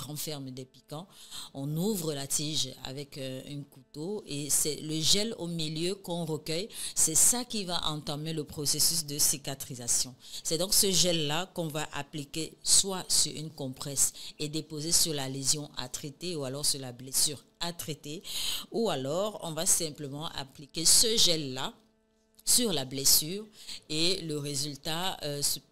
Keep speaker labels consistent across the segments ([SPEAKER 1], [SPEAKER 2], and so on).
[SPEAKER 1] renferme des piquants. On ouvre la tige avec un couteau et c'est le gel au milieu qu'on recueille. C'est ça qui va entamer le processus de cicatrisation. C'est donc ce gel-là qu'on va appliquer soit sur une compresse et déposer sur la lésion à traiter ou alors sur la blessure à traiter, ou alors on va simplement appliquer ce gel-là sur la blessure et le résultat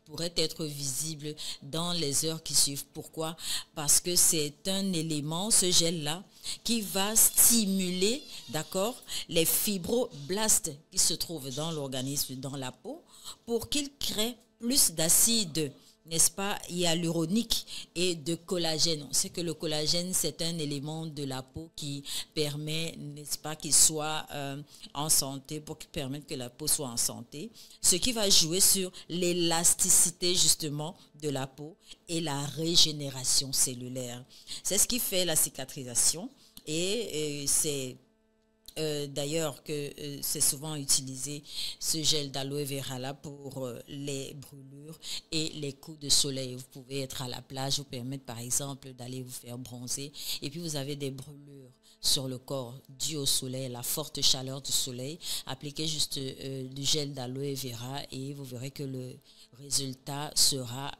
[SPEAKER 1] pourrait être visible dans les heures qui suivent. Pourquoi? Parce que c'est un élément, ce gel-là, qui va stimuler, d'accord, les fibroblastes qui se trouvent dans l'organisme, dans la peau, pour qu'ils créent plus d'acide, n'est-ce pas, hyaluronique et de collagène. On sait que le collagène, c'est un élément de la peau qui permet, n'est-ce pas, qu'il soit en santé, pour qu'il permette que la peau soit en santé. Ce qui va jouer sur l'élasticité, justement, de la peau et la régénération cellulaire. C'est ce qui fait la cicatrisation et c'est... d'ailleurs que c'est souvent utilisé ce gel d'aloe vera là pour les brûlures et les coups de soleil. Vous pouvez être à la plage, vous permettre par exemple d'aller vous faire bronzer et puis vous avez des brûlures sur le corps dû au soleil, la forte chaleur du soleil. Appliquez juste du gel d'aloe vera et vous verrez que le résultat sera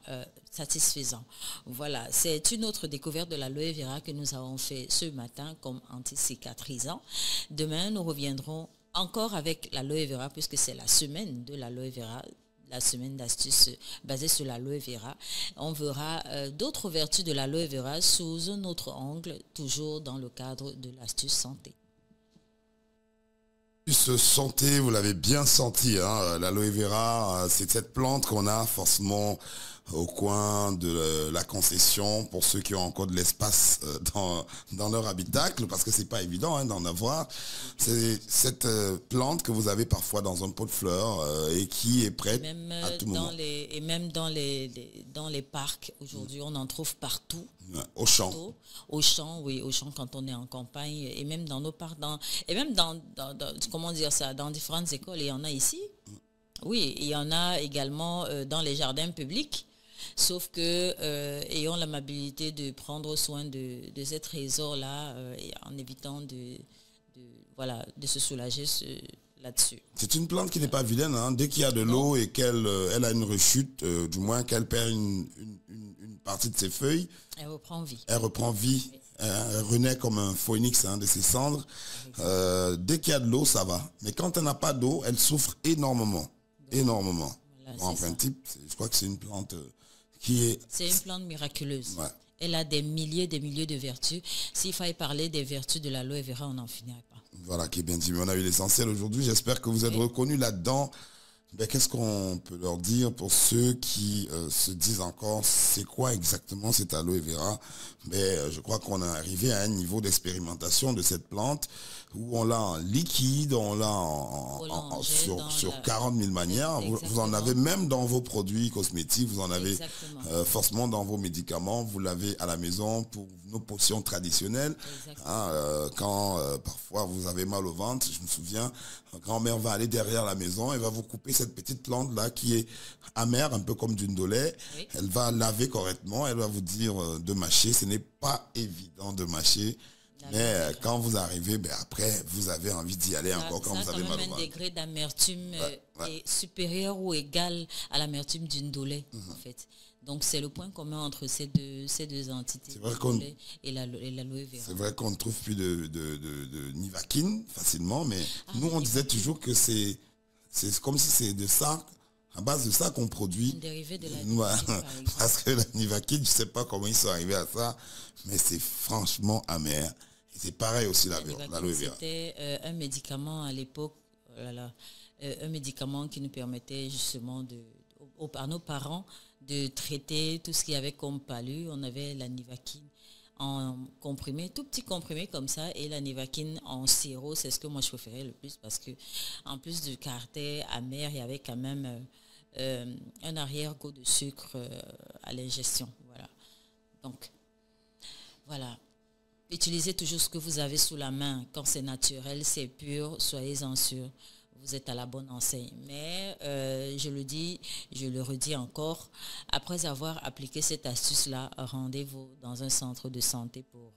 [SPEAKER 1] satisfaisant. Voilà, c'est une autre découverte de l'aloe vera que nous avons fait ce matin comme anti-cicatrisant. Demain, nous reviendrons encore avec l'aloe vera puisque c'est la semaine de l'aloe vera, la semaine d'astuces basée sur l'aloe vera. On verra d'autres vertus de l'aloe vera sous un autre angle, toujours dans le cadre de l'astuce santé.
[SPEAKER 2] Santé, vous l'avez bien senti, hein, l'aloe vera, c'est cette plante qu'on a forcément au coin de la concession pour ceux qui ont encore de l'espace dans leur habitacle, parce que c'est pas évident hein, d'en avoir. C'est cette plante que vous avez parfois dans un pot de fleurs et qui est prête à tout moment.
[SPEAKER 1] Et même dans les parcs, aujourd'hui, on en trouve partout.
[SPEAKER 2] Au champ.
[SPEAKER 1] Au champ, oui, au champ quand on est en campagne, et même dans nos parcs, et même dans comment dire ça, dans différentes écoles, il y en a ici. Oui, il y en a également dans les jardins publics. Sauf que ayons l'amabilité de prendre soin de ces trésors-là en évitant de se soulager là-dessus.
[SPEAKER 2] C'est une plante qui n'est pas vilaine. Hein. Dès qu'il y a de l'eau et qu'elle a une rechute, du moins qu'elle perd une partie de ses feuilles,
[SPEAKER 1] elle reprend vie.
[SPEAKER 2] Elle reprend vie. Oui. Elle renaît comme un phénix de ses cendres. Dès qu'il y a de l'eau, ça va. Mais quand elle n'a pas d'eau, elle souffre énormément. Énormément. Voilà, en principe, je crois que c'est une plante...
[SPEAKER 1] C'est une plante miraculeuse.
[SPEAKER 2] Ouais.
[SPEAKER 1] Elle a des milliers de vertus. S'il fallait parler des vertus de l'aloe vera, on n'en finirait pas.
[SPEAKER 2] Voilà, qui est bien dit. Mais on a eu l'essentiel aujourd'hui. J'espère que vous êtes reconnus là-dedans. Ben, qu'est-ce qu'on peut leur dire pour ceux qui se disent encore c'est quoi exactement cet aloe vera? Ben, je crois qu'on est arrivé à un niveau d'expérimentation de cette plante où on l'a en liquide, on l'a sur 40 000 manières. Vous en avez même dans vos produits cosmétiques, vous en avez forcément dans vos médicaments, vous l'avez à la maison pour nos potions traditionnelles. Hein, quand parfois vous avez mal au ventre, je me souviens, grand-mère va aller derrière la maison, elle va vous couper cette petite plante là qui est amère, un peu comme du ndolé. Oui. Elle va laver correctement, elle va vous dire de mâcher. Ce n'est pas évident de mâcher. Mais quand vous arrivez, ben après, vous avez envie d'y aller encore quand vous avez mal au ventre.
[SPEAKER 1] Un degré d'amertume est supérieur ou égal à l'amertume du ndolé, en fait. Donc, c'est le point commun entre ces deux entités, et l'aloe vera.
[SPEAKER 2] C'est vrai qu'on ne trouve plus de Nivaquine facilement, mais nous, on disait toujours que c'est comme si c'est de ça, à base de ça qu'on produit.
[SPEAKER 1] Un dérivé de la Nivaquine,
[SPEAKER 2] parce que la Nivaquine, je ne sais pas comment ils sont arrivés à ça, mais c'est franchement amer. Et c'est pareil aussi l'aloe vera.
[SPEAKER 1] C'était un médicament à l'époque, un médicament qui nous permettait justement à nos parents de traiter tout ce qu'il y avait comme palu. On avait la Nivaquine en comprimé, tout petit comprimé comme ça, et la Nivaquine en sirop, c'est ce que moi je préférais le plus parce que en plus du caractère amer, il y avait quand même un arrière-goût de sucre à l'ingestion. Voilà. Donc, voilà. Utilisez toujours ce que vous avez sous la main. Quand c'est naturel, c'est pur, soyez-en sûrs. vous êtes à la bonne enseigne. Mais je le dis, je le redis encore, après avoir appliqué cette astuce-là, rendez-vous dans un centre de santé pour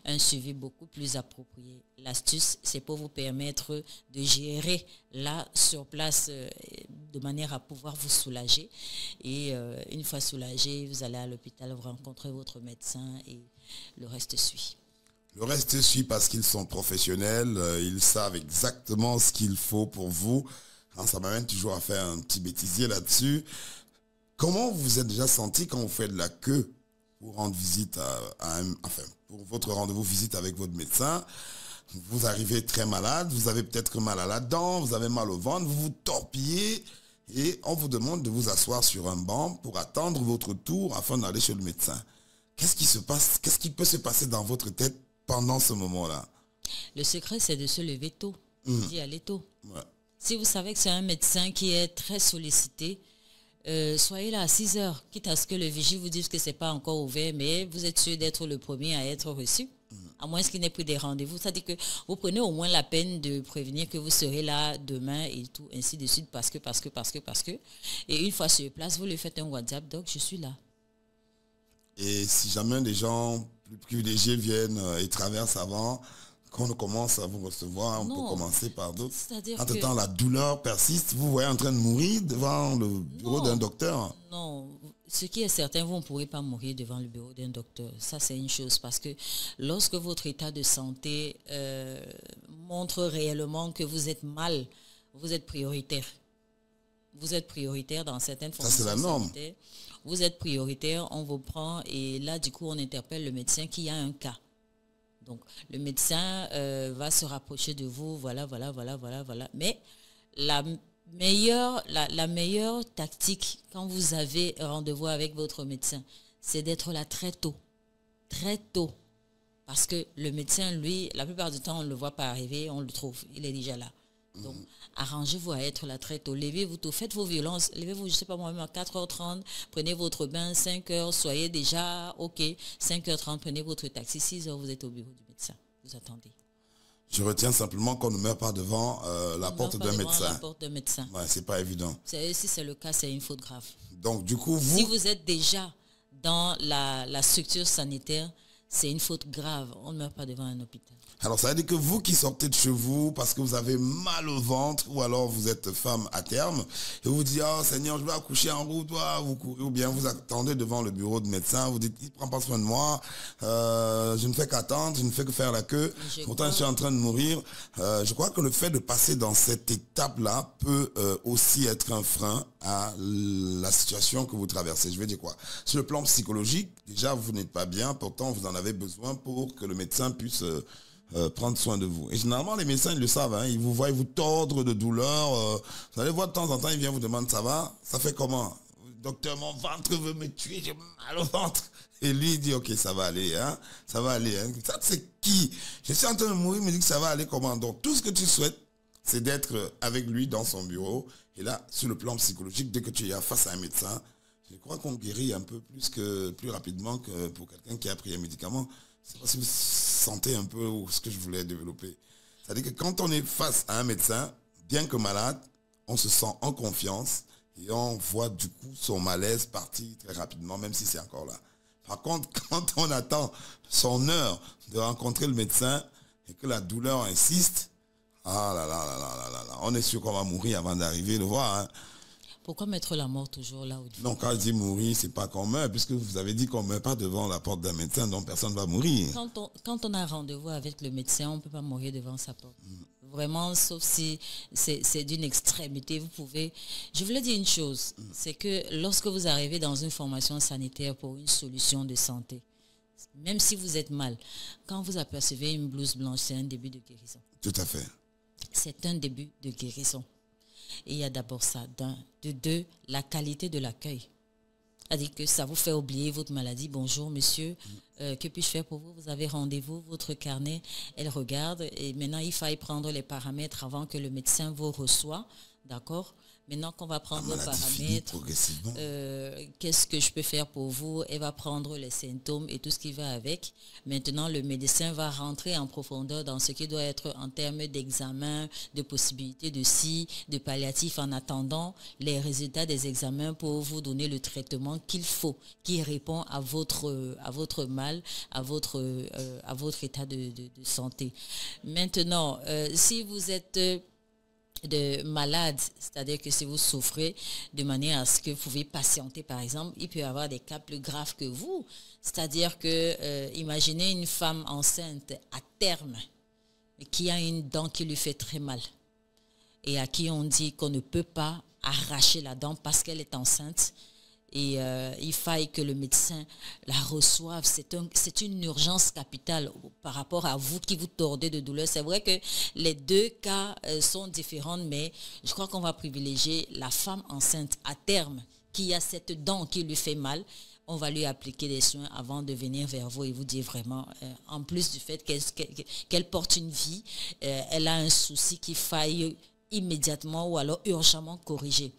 [SPEAKER 1] un suivi beaucoup plus approprié. L'astuce, c'est pour vous permettre de gérer là, sur place, de manière à pouvoir vous soulager. Et une fois soulagé, vous allez à l'hôpital, vous rencontrez votre médecin et le reste suit.
[SPEAKER 2] Le reste suit parce qu'ils sont professionnels, ils savent exactement ce qu'il faut pour vous. Alors, ça m'amène toujours à faire un petit bêtisier là-dessus. Comment vous vous êtes déjà senti quand vous faites de la queue pour rendre visite pour votre rendez-vous visite avec votre médecin? Vous arrivez très malade, vous avez peut-être mal à la dent, vous avez mal au ventre, vous vous torpillez et on vous demande de vous asseoir sur un banc pour attendre votre tour afin d'aller chez le médecin. Qu'est-ce qui se passe? Qu'est-ce qui peut se passer dans votre tête pendant ce moment-là?
[SPEAKER 1] Le secret, c'est de se lever tôt, d'y aller tôt.
[SPEAKER 2] Ouais.
[SPEAKER 1] Si vous savez que c'est un médecin qui est très sollicité, soyez là à 6 heures, quitte à ce que le vigile vous dise que ce n'est pas encore ouvert, mais vous êtes sûr d'être le premier à être reçu, à moins qu'il n'ait pris des rendez-vous. C'est-à-dire que vous prenez au moins la peine de prévenir que vous serez là demain et tout, ainsi de suite, parce que. Et une fois sur place, vous lui faites un WhatsApp, donc je suis là.
[SPEAKER 2] Et si jamais des gens plus privilégiés viennent et traversent avant, quand on commence à vous recevoir, on peut commencer par d'autres. Entre-temps, la douleur persiste, vous voyez en train de mourir devant le bureau d'un docteur.
[SPEAKER 1] Non, ce qui est certain, vous ne pourrez pas mourir devant le bureau d'un docteur. Ça, c'est une chose, parce que lorsque votre état de santé montre réellement que vous êtes mal, vous êtes prioritaire. Vous êtes prioritaire dans certaines formations.
[SPEAKER 2] Ça, c'est la norme.
[SPEAKER 1] Sanitaires. Vous êtes prioritaire, on vous prend et là, du coup, on interpelle le médecin qui a un cas. Donc, le médecin va se rapprocher de vous, voilà. Mais la meilleure tactique quand vous avez rendez-vous avec votre médecin, c'est d'être là très tôt. Très tôt. Parce que le médecin, lui, la plupart du temps, on ne le voit pas arriver, on le trouve, il est déjà là. Donc, arrangez-vous à être là très tôt. Levez-vous tôt, faites vos violences. Levez-vous, je ne sais pas moi-même, à 4h30, prenez votre bain, 5h, soyez déjà OK. 5h30, prenez votre taxi, 6h, vous êtes au bureau du médecin. Vous attendez.
[SPEAKER 2] Je retiens simplement qu'on ne meurt pas devant la porte d'un médecin.
[SPEAKER 1] La porte d'un médecin.
[SPEAKER 2] Ouais, c'est pas évident.
[SPEAKER 1] Si c'est le cas, c'est une faute grave.
[SPEAKER 2] Donc, du coup,
[SPEAKER 1] si vous êtes déjà dans la structure sanitaire, c'est une faute grave. On ne meurt pas devant un hôpital.
[SPEAKER 2] Alors, ça veut dire que vous qui sortez de chez vous parce que vous avez mal au ventre ou alors vous êtes femme à terme et vous dites, oh Seigneur, je vais accoucher en route, vous courez ou bien vous attendez devant le bureau de médecin, vous dites, il ne prend pas soin de moi, je ne fais qu'attendre, je ne fais que faire la queue, pourtant je suis en train de mourir. Je crois que le fait de passer dans cette étape-là peut aussi être un frein à la situation que vous traversez. Je veux dire quoi? Sur le plan psychologique, déjà vous n'êtes pas bien, pourtant vous en avez besoin pour que le médecin puisse prendre soin de vous. Et généralement, les médecins, ils le savent, hein, ils vous voient vous tordre de douleur. Vous allez voir de temps en temps, il vient vous demander, ça va? Ça fait comment? Docteur, mon ventre veut me tuer, j'ai mal au ventre. Et lui, il dit, ok, ça va aller, hein, ça va aller. Hein. Ça, c'est qui? Je suis en train de mourir, il me dit que ça va aller comment? Donc, tout ce que tu souhaites, c'est d'être avec lui dans son bureau. Et là, sur le plan psychologique, dès que tu es face à un médecin, je crois qu'on guérit un peu plus rapidement que pour quelqu'un qui a pris un médicament. C'est pas si vous sentez un peu ce que je voulais développer. C'est-à-dire que quand on est face à un médecin, bien que malade, on se sent en confiance et on voit du coup son malaise partir très rapidement, même si c'est encore là. Par contre, quand on attend son heure de rencontrer le médecin et que la douleur insiste, ah là là là là là là, on est sûr qu'on va mourir avant d'arriver le voir. Hein.
[SPEAKER 1] Pourquoi mettre la mort toujours là où il faut?
[SPEAKER 2] Non, quand je dis mourir, c'est pas qu'on meurt, puisque vous avez dit qu'on ne meurt pas devant la porte d'un médecin, donc personne ne va mourir.
[SPEAKER 1] Quand on a rendez-vous avec le médecin, on ne peut pas mourir devant sa porte. Vraiment, sauf si c'est d'une extrémité. Vous pouvez... Je voulais dire une chose, c'est que lorsque vous arrivez dans une formation sanitaire pour une solution de santé, même si vous êtes mal, quand vous apercevez une blouse blanche, c'est un début de guérison.
[SPEAKER 2] Tout à fait.
[SPEAKER 1] C'est un début de guérison. Et il y a d'abord ça, d'un. De deux, la qualité de l'accueil. C'est-à-dire que ça vous fait oublier votre maladie. Bonjour monsieur, que puis-je faire pour vous? Vous avez rendez-vous, votre carnet, elle regarde et maintenant il faille prendre les paramètres avant que le médecin vous reçoive. D'accord? Maintenant qu'on va prendre vos paramètres, qu'est-ce que je peux faire pour vous? Elle va prendre les symptômes et tout ce qui va avec. Maintenant, le médecin va rentrer en profondeur dans ce qui doit être en termes d'examen, de possibilités de palliatifs, en attendant les résultats des examens pour vous donner le traitement qu'il faut, qui répond à votre mal, à votre état de santé. Maintenant, si vous êtes de malade, c'est-à-dire que si vous souffrez de manière à ce que vous pouvez patienter, par exemple, il peut y avoir des cas plus graves que vous. C'est-à-dire que, imaginez une femme enceinte à terme qui a une dent qui lui fait très mal et à qui on dit qu'on ne peut pas arracher la dent parce qu'elle est enceinte. Et il faille que le médecin la reçoive. C'est une urgence capitale par rapport à vous qui vous tordez de douleur. C'est vrai que les deux cas sont différents, mais je crois qu'on va privilégier la femme enceinte à terme qui a cette dent qui lui fait mal. On va lui appliquer des soins avant de venir vers vous et vous dire vraiment, en plus du fait qu'elle porte une vie, elle a un souci qu'il faille immédiatement ou alors urgemment corriger.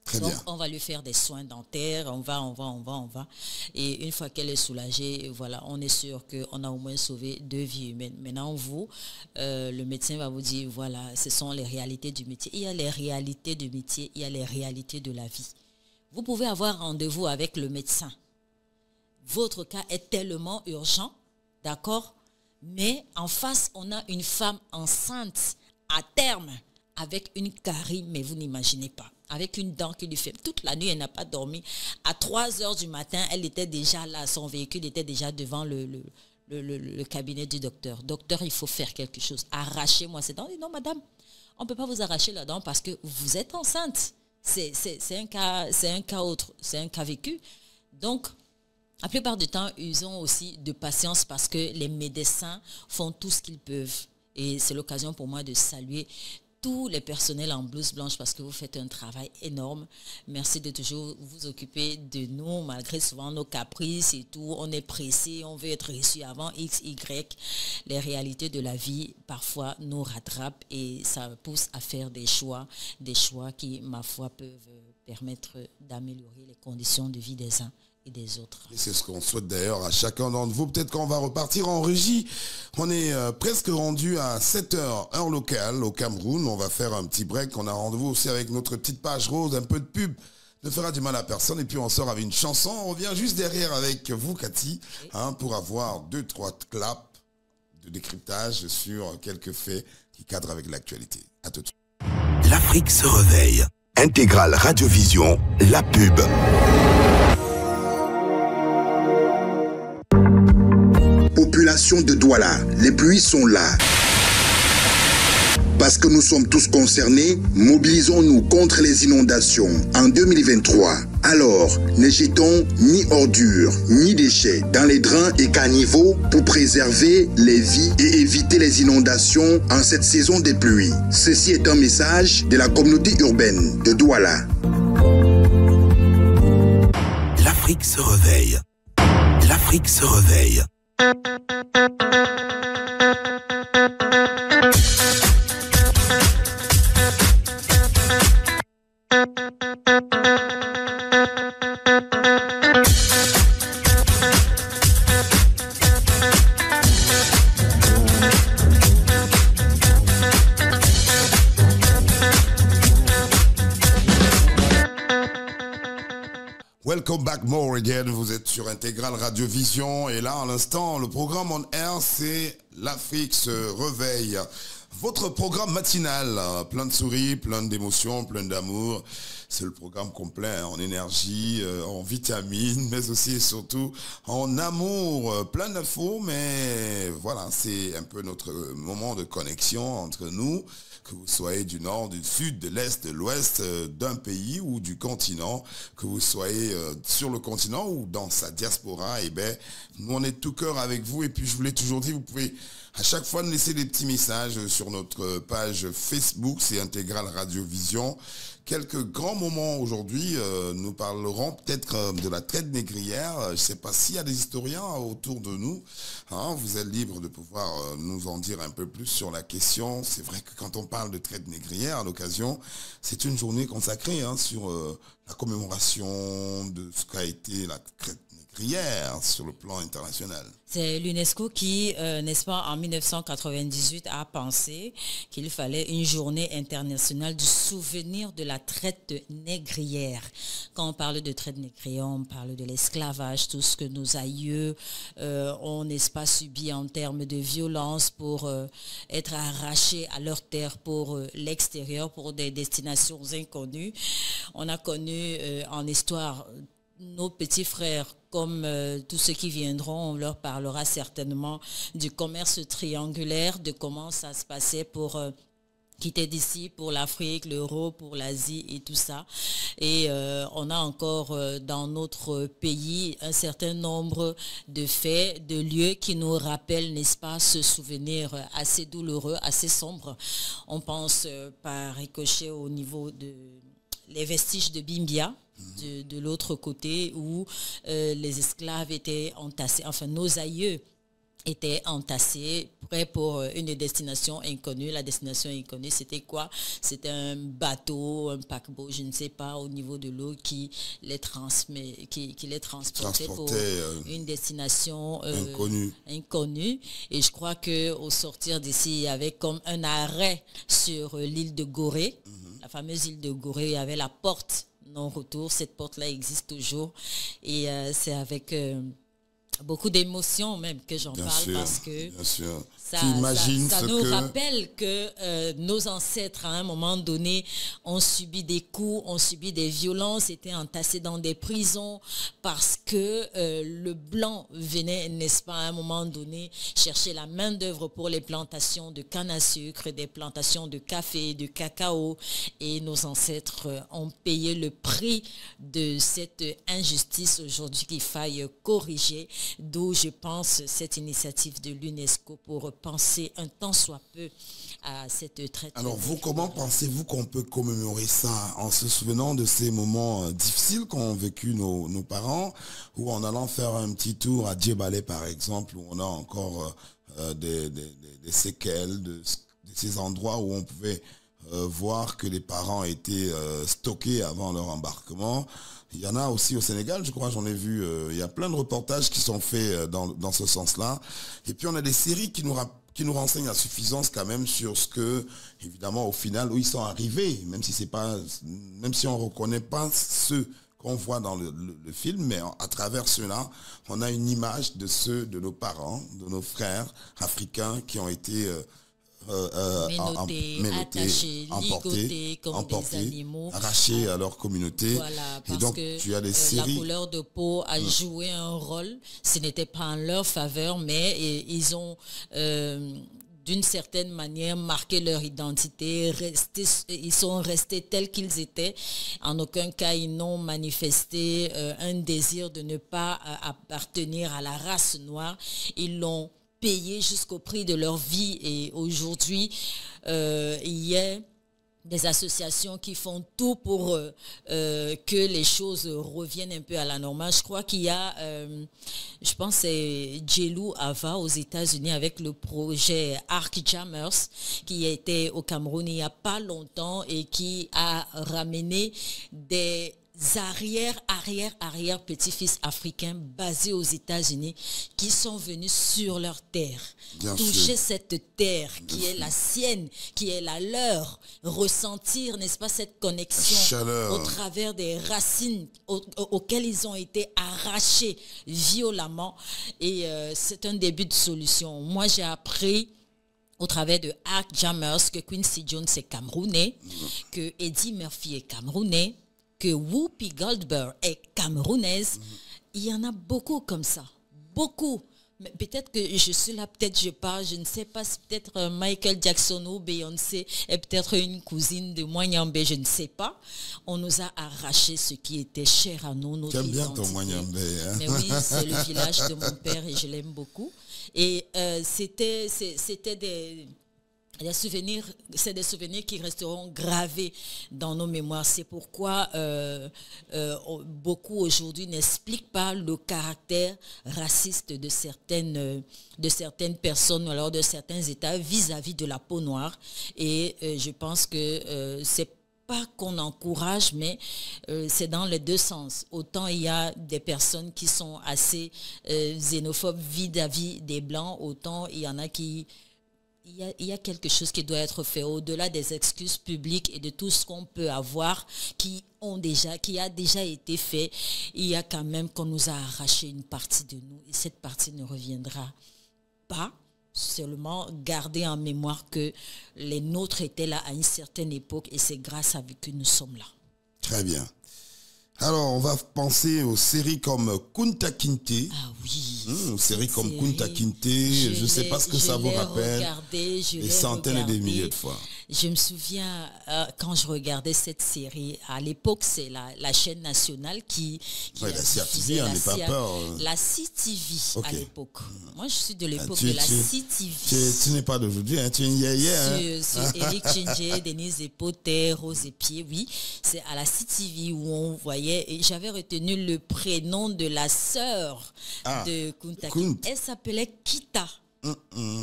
[SPEAKER 2] Très
[SPEAKER 1] Donc,
[SPEAKER 2] bien.
[SPEAKER 1] on va lui faire des soins dentaires, on va. Et une fois qu'elle est soulagée, voilà, on est sûr qu'on a au moins sauvé 2 vies humaines. Maintenant, vous, le médecin va vous dire, voilà, ce sont les réalités du métier. Il y a les réalités du métier, il y a les réalités de la vie. Vous pouvez avoir rendez-vous avec le médecin. Votre cas est tellement urgent, d'accord? Mais en face, on a une femme enceinte à terme avec une carie, mais vous n'imaginez pas. Avec une dent qui lui fait... Toute la nuit, elle n'a pas dormi. À 3 heures du matin, elle était déjà là. Son véhicule était déjà devant le cabinet du docteur. Docteur, il faut faire quelque chose. Arrachez-moi cette dent. Non, madame, on ne peut pas vous arracher la dent parce que vous êtes enceinte. C'est un cas autre. C'est un cas vécu. Donc, la plupart du temps, ils ont aussi de patience parce que les médecins font tout ce qu'ils peuvent. Et c'est l'occasion pour moi de saluer tous les personnels en blouse blanche parce que vous faites un travail énorme. Merci de toujours vous occuper de nous malgré souvent nos caprices et tout. On est pressé, on veut être reçu avant X, Y. Les réalités de la vie parfois nous rattrapent et ça pousse à faire des choix qui, ma foi, peuvent permettre d'améliorer les conditions de vie des uns et des autres.
[SPEAKER 2] Et c'est ce qu'on souhaite d'ailleurs à chacun d'entre vous. Peut-être qu'on va repartir en régie. On est presque rendu à 7h, heure locale au Cameroun. On va faire un petit break. On a rendez-vous aussi avec notre petite page rose, un peu de pub. Ne fera du mal à personne. Et puis on sort avec une chanson. On revient juste derrière avec vous, Cathy, pour avoir 2-3 claps de décryptage sur quelques faits qui cadrent avec l'actualité. À tout de suite.
[SPEAKER 3] L'Afrique se réveille. Intégrale Radiovision, la pub.
[SPEAKER 4] Population de Douala, les pluies sont là. Parce que nous sommes tous concernés, mobilisons-nous contre les inondations en 2023. Alors, ne jetons ni ordures, ni déchets dans les drains et caniveaux pour préserver les vies et éviter les inondations en cette saison des pluies. Ceci est un message de la communauté urbaine de Douala.
[SPEAKER 3] L'Afrique se réveille. L'Afrique se réveille.
[SPEAKER 2] Welcome back more again. Vous êtes sur Intégrale Radiovision. Et là, à l'instant, le programme on air, c'est l'Afrique se réveille. Votre programme matinal, plein de souris, plein d'émotions, plein d'amour. C'est le programme complet en énergie, en vitamines, mais aussi et surtout en amour. Plein d'infos, mais voilà, c'est un peu notre moment de connexion entre nous. Que vous soyez du nord, du sud, de l'est, de l'ouest, d'un pays ou du continent, que vous soyez sur le continent ou dans sa diaspora, eh bien, nous on est tout cœur avec vous. Et puis je vous l'ai toujours dit, vous pouvez à chaque fois nous laisser des petits messages sur notre page Facebook, c'est Intégrale Radiovision. quelques grands moments aujourd'hui. Nous parlerons peut-être de la traite négrière. Je ne sais pas s'il y a des historiens autour de nous. Hein, vous êtes libre de pouvoir nous en dire un peu plus sur la question. C'est vrai que quand on parle de traite négrière, à l'occasion, c'est une journée consacrée sur la commémoration de ce qu'a été la traite négrière sur le plan international.
[SPEAKER 1] C'est l'UNESCO qui, n'est-ce pas, en 1998 a pensé qu'il fallait une journée internationale du souvenir de la traite négrière. Quand on parle de traite négrière, on parle de l'esclavage, tout ce que nos aïeux ont, n'est-ce pas, subi en termes de violence pour être arrachés à leur terre pour l'extérieur, pour des destinations inconnues. On a connu en histoire nos petits frères, comme tous ceux qui viendront, on leur parlera certainement du commerce triangulaire, de comment ça se passait pour quitter d'ici, pour l'Afrique, l'Europe, pour l'Asie et tout ça. Et on a encore dans notre pays un certain nombre de faits, de lieux qui nous rappellent, n'est-ce pas, ce souvenir assez douloureux, assez sombre. On pense par ricochet au niveau de les vestiges de Bimbia, de l'autre côté où les esclaves étaient entassés, enfin nos aïeux étaient entassés, prêts pour une destination inconnue. La destination inconnue, c'était quoi? C'était un bateau, un paquebot, je ne sais pas, au niveau de l'eau qui les transportait pour une destination inconnue. Et je crois qu'au sortir d'ici, il y avait comme un arrêt sur l'île de Gorée, la fameuse île de Gorée. Il y avait la porte non-retour. Cette porte-là existe toujours. Et c'est avec beaucoup d'émotion même que j'en parle parce que ça nous rappelle que nos ancêtres à un moment donné ont subi des coups, ont subi des violences, étaient entassés dans des prisons parce que le blanc venait, n'est-ce pas, à un moment donné chercher la main d'œuvre pour les plantations de canne à sucre, des plantations de café, de cacao, et nos ancêtres ont payé le prix de cette injustice aujourd'hui qu'il faille corriger. D'où je pense cette initiative de l'UNESCO pour penser un tant soit peu à cette traite.
[SPEAKER 2] Alors vous, comment pensez-vous qu'on peut commémorer ça en se souvenant de ces moments difficiles qu'ont vécu nos parents, ou en allant faire un petit tour à Djebale par exemple, où on a encore des séquelles de ces endroits où on pouvait voir que les parents étaient stockés avant leur embarquement. Il y en a aussi au Sénégal, je crois, j'en ai vu, il y a plein de reportages qui sont faits dans ce sens-là. Et puis on a des séries qui nous renseignent à suffisance quand même sur ce que, évidemment, au final, où ils sont arrivés, même si on ne reconnaît pas ceux qu'on voit dans le film, mais à travers cela, on a une image de ceux de nos parents, de nos frères africains qui ont été
[SPEAKER 1] attachés, ligotés comme des animaux,
[SPEAKER 2] arrachés à leur communauté.
[SPEAKER 1] Voilà, parce
[SPEAKER 2] et donc,
[SPEAKER 1] que
[SPEAKER 2] tu as des séries.
[SPEAKER 1] La couleur de peau a joué un rôle. Ce n'était pas en leur faveur, mais ils ont d'une certaine manière marqué leur identité, ils sont restés tels qu'ils étaient. En aucun cas, ils n'ont manifesté un désir de ne pas appartenir à la race noire. Ils l'ont payé jusqu'au prix de leur vie. Et aujourd'hui, il y a des associations qui font tout pour que les choses reviennent un peu à la normale. Je crois qu'il y a, je pense c'est Djelou Ava aux États-Unis avec le projet Arc Jammers qui était au Cameroun il n'y a pas longtemps et qui a ramené des arrière petits-fils africains basés aux États-Unis qui sont venus sur leur terre, toucher cette terre qui est la sienne, qui est la leur, ressentir, n'est-ce pas, cette connexion au travers des racines auxquelles ils ont été arrachés violemment. Et c'est un début de solution. Moi, j'ai appris au travers de Arc Jammers que Quincy Jones est camerounais, que Eddie Murphy est camerounais, que Whoopi Goldberg est camerounaise. Il y en a beaucoup comme ça. Beaucoup. Mais peut-être que je suis là, peut-être je parle, je ne sais pas, c'est peut-être Michael Jackson ou Beyoncé est peut-être une cousine de Mwanyambe, je ne sais pas. On nous a arraché ce qui était cher à nous, notre identité.
[SPEAKER 2] J'aime bien ton Mwanyambe. Hein?
[SPEAKER 1] Mais oui, c'est le village de mon père et je l'aime beaucoup. Et c'était C'est des souvenirs qui resteront gravés dans nos mémoires. C'est pourquoi beaucoup aujourd'hui n'expliquent pas le caractère raciste de certaines personnes ou alors de certains États vis-à-vis de la peau noire. Et je pense que c'est pas qu'on encourage, mais c'est dans les deux sens. Autant il y a des personnes qui sont assez xénophobes vis-à-vis des Blancs, autant il y en a qui... Il y a quelque chose qui doit être fait au-delà des excuses publiques et de tout ce qu'on peut avoir qui a déjà été fait. Il y a quand même qu'on nous a arraché une partie de nous et cette partie ne reviendra pas. Seulement garder en mémoire que les nôtres étaient là à une certaine époque et c'est grâce à eux que nous sommes là.
[SPEAKER 2] Très bien. Alors, on va penser aux séries comme Kunta Kinte.
[SPEAKER 1] Ah oui.
[SPEAKER 2] Séries comme Kunta Kinte. Je ne sais pas ce que ça vous rappelle. Des centaines et des milliers de fois.
[SPEAKER 1] Je me souviens, quand je regardais cette série, à l'époque, c'est la chaîne nationale qui
[SPEAKER 2] la CTV, on n'est pas peur.
[SPEAKER 1] La CTV à l'époque. Moi, je suis de l'époque
[SPEAKER 2] de
[SPEAKER 1] la CTV.
[SPEAKER 2] Tu n'es pas d'aujourd'hui, hein, tu es une yéyé.
[SPEAKER 1] Sur Eric Ginger, Denise Epoter, Rose Epier, oui. C'est à la CTV où on voyait, et j'avais retenu le prénom de la sœur de Kunta Kinte. Elle s'appelait Kita.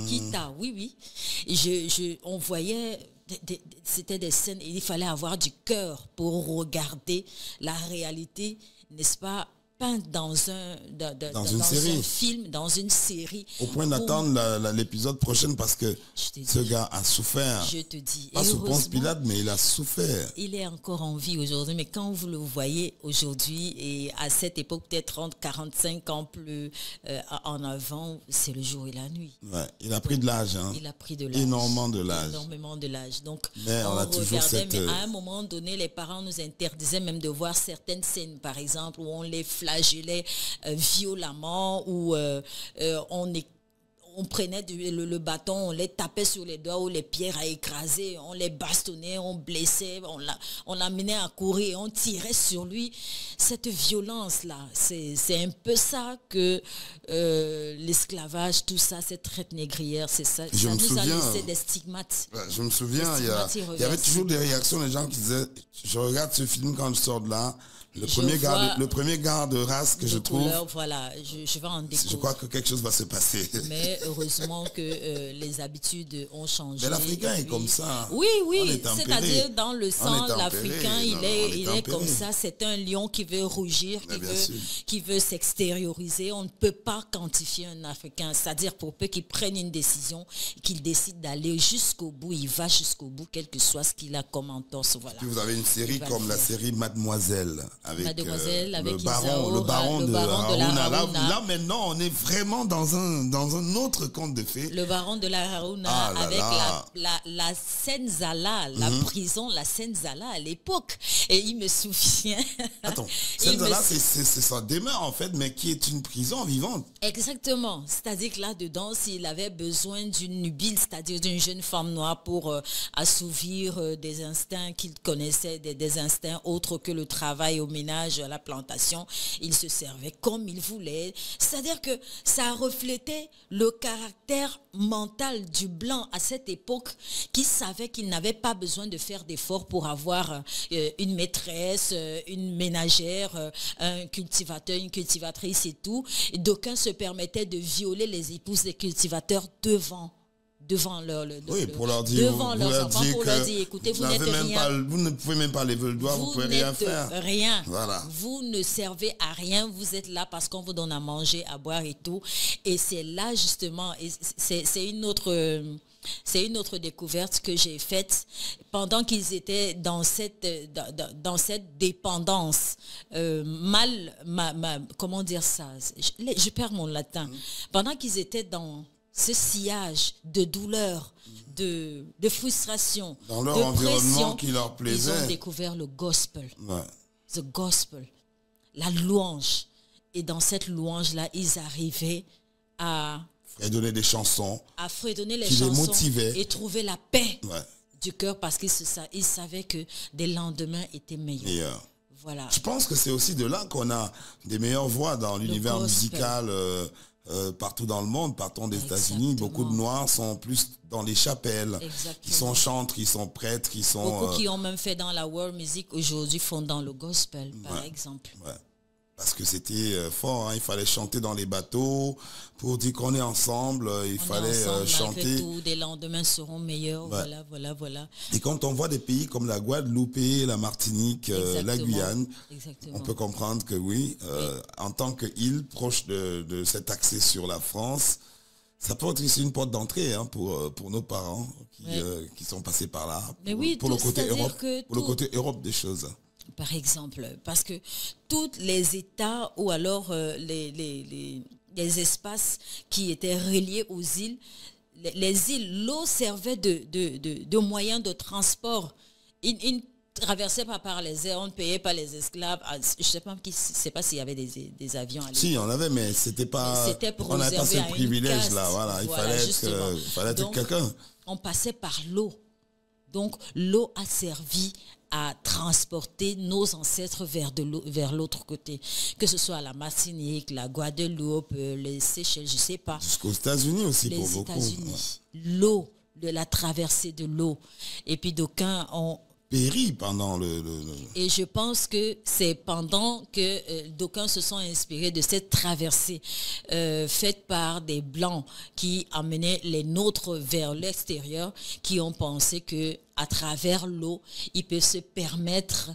[SPEAKER 1] Kita, oui. Et on voyait... C'était des scènes et il fallait avoir du cœur pour regarder la réalité, n'est-ce pas, peinte dans un film, dans une série.
[SPEAKER 2] Au point d'attendre l'épisode prochain parce que ce gars a souffert.
[SPEAKER 1] Je te dis.
[SPEAKER 2] Pas sous Ponce Pilate, mais il a souffert.
[SPEAKER 1] Il est encore en vie aujourd'hui, mais quand vous le voyez aujourd'hui et à cette époque, peut-être 30, 45 ans plus en avant, c'est le jour et la nuit.
[SPEAKER 2] Ouais, il a pris de l'âge. Hein.
[SPEAKER 1] Il a pris de l'âge.
[SPEAKER 2] Énormément de l'âge.
[SPEAKER 1] Énormément de l'âge. Donc,
[SPEAKER 2] mais on a toujours
[SPEAKER 1] mais à un moment donné, les parents nous interdisaient même de voir certaines scènes, par exemple, où on les flagellait violemment, où on prenait le bâton, on les tapait sur les doigts ou les pierres à écraser, on les bastonnait, on blessait, on l'amenait à courir, on tirait sur lui. Cette violence-là, c'est un peu ça que l'esclavage, tout ça, cette traite négrière, c'est ça. Ça nous a laissé des stigmates.
[SPEAKER 2] Je me souviens, il y avait toujours des réactions des gens qui disaient, je regarde ce film quand je sors de là, le premier gars de race que je trouve.
[SPEAKER 1] Voilà, je vais en découvrir.
[SPEAKER 2] Je crois que quelque chose va se passer.
[SPEAKER 1] Mais heureusement que les habitudes ont changé.
[SPEAKER 2] Mais l'Africain est comme ça.
[SPEAKER 1] Oui, c'est-à-dire dans le sang, l'Africain, il est comme ça. C'est un lion qui veut rougir, qui veut s'extérioriser. On ne peut pas quantifier un Africain. C'est-à-dire pour peu qu'il prenne une décision, qu'il décide d'aller jusqu'au bout, il va jusqu'au bout, quel que soit ce qu'il a comme entorse. Voilà.
[SPEAKER 2] Puis vous avez une série comme la série Mademoiselle. Avec
[SPEAKER 1] le
[SPEAKER 2] baron de
[SPEAKER 1] la
[SPEAKER 2] Haruna.
[SPEAKER 1] Haruna.
[SPEAKER 2] Là, maintenant, on est vraiment dans un autre conte de fées.
[SPEAKER 1] Le baron de la Haruna avec la Senzala, la prison, la Senzala à l'époque. Et il me souvient...
[SPEAKER 2] Attends, Senzala, c'est sa demeure en fait, mais qui est une prison vivante.
[SPEAKER 1] Exactement. C'est-à-dire que là-dedans, s'il avait besoin d'une nubile, c'est-à-dire d'une jeune femme noire pour assouvir des instincts qu'il connaissait, des instincts autres que le travail au ménage, à la plantation, il se servait comme il voulait. C'est-à-dire que ça reflétait le caractère mental du blanc à cette époque qui savait qu'il n'avait pas besoin de faire d'efforts pour avoir une maîtresse, une ménagère, un cultivateur, une cultivatrice et tout. Et d'aucuns se permettaient de violer les épouses des cultivateurs devant
[SPEAKER 2] pour leur dire,
[SPEAKER 1] devant leurs enfants, pour leur dire, écoutez, vous n'êtes rien.
[SPEAKER 2] Vous ne pouvez même pas lever le doigt, vous ne pouvez rien faire.
[SPEAKER 1] Rien.
[SPEAKER 2] Voilà.
[SPEAKER 1] Vous ne servez à rien, vous êtes là parce qu'on vous donne à manger, à boire et tout. Et c'est là justement, et c'est une autre découverte que j'ai faite pendant qu'ils étaient dans cette dépendance comment dire ça, je perds mon latin. Pendant qu'ils étaient dans ce sillage de douleur, de frustration,
[SPEAKER 2] dans leur
[SPEAKER 1] de
[SPEAKER 2] environnement
[SPEAKER 1] pression,
[SPEAKER 2] qui leur plaisait.
[SPEAKER 1] Ils ont découvert le gospel.
[SPEAKER 2] Ouais.
[SPEAKER 1] The gospel. La louange. Et dans cette louange-là, ils arrivaient à
[SPEAKER 2] fredonner des chansons.
[SPEAKER 1] À fredonner les
[SPEAKER 2] qui
[SPEAKER 1] chansons.
[SPEAKER 2] Les motivaient.
[SPEAKER 1] Et trouver la paix
[SPEAKER 2] du
[SPEAKER 1] cœur parce qu'ils savaient que des lendemains étaient meilleurs. Voilà.
[SPEAKER 2] Je pense que c'est aussi de là qu'on a des meilleures voix dans l'univers musical partout dans le monde, partout des États-Unis.
[SPEAKER 1] Exactement.
[SPEAKER 2] Beaucoup de Noirs sont plus dans les chapelles.
[SPEAKER 1] Exactement.
[SPEAKER 2] Ils sont chantres, ils sont prêtres, ils sont...
[SPEAKER 1] Beaucoup qui ont même fait dans la world music aujourd'hui font dans le gospel, par exemple.
[SPEAKER 2] Ouais. Parce que c'était fort, hein. Il fallait chanter dans les bateaux pour dire qu'on est ensemble. Il fallait chanter.
[SPEAKER 1] Malgré tout, des lendemains seront meilleurs. Ouais. Voilà.
[SPEAKER 2] Et quand on voit des pays comme la Guadeloupe, la Martinique, la Guyane, on peut comprendre que oui, en tant qu'île proche de cet accès sur la France, ça peut être aussi une porte d'entrée, hein, pour nos parents qui sont passés par là.
[SPEAKER 1] Mais
[SPEAKER 2] pour le côté Europe des choses.
[SPEAKER 1] Par exemple, parce que tous les États ou alors les espaces qui étaient reliés aux îles, les îles, l'eau servait de moyen de transport. Ils ne traversaient pas par les airs, on ne payait pas les esclaves. Je ne sais pas s'il y avait des avions à l'époque.
[SPEAKER 2] Si, on avait, mais c'était pas... on n'avait pas ce privilège-là. Voilà, il fallait être quelqu'un.
[SPEAKER 1] On passait par l'eau. Donc, l'eau a servi à transporter nos ancêtres vers l'autre côté. Que ce soit la Martinique, la Guadeloupe, les Seychelles, je ne sais pas.
[SPEAKER 2] Jusqu'aux États-Unis aussi, pour beaucoup.
[SPEAKER 1] Les États-Unis. L'eau, la traversée de l'eau. Et puis d'aucuns ont...
[SPEAKER 2] péri pendant
[SPEAKER 1] Et je pense que c'est pendant que d'aucuns se sont inspirés de cette traversée faite par des Blancs qui amenaient les nôtres vers l'extérieur, qui ont pensé que à travers l'eau, ils peuvent se permettre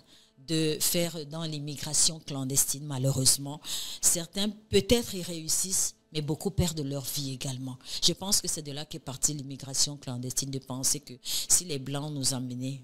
[SPEAKER 1] de faire dans l'immigration clandestine, malheureusement. Certains, peut-être, y réussissent, mais beaucoup perdent leur vie également. Je pense que c'est de là qu'est partie l'immigration clandestine, de penser que si les Blancs nous emmenaient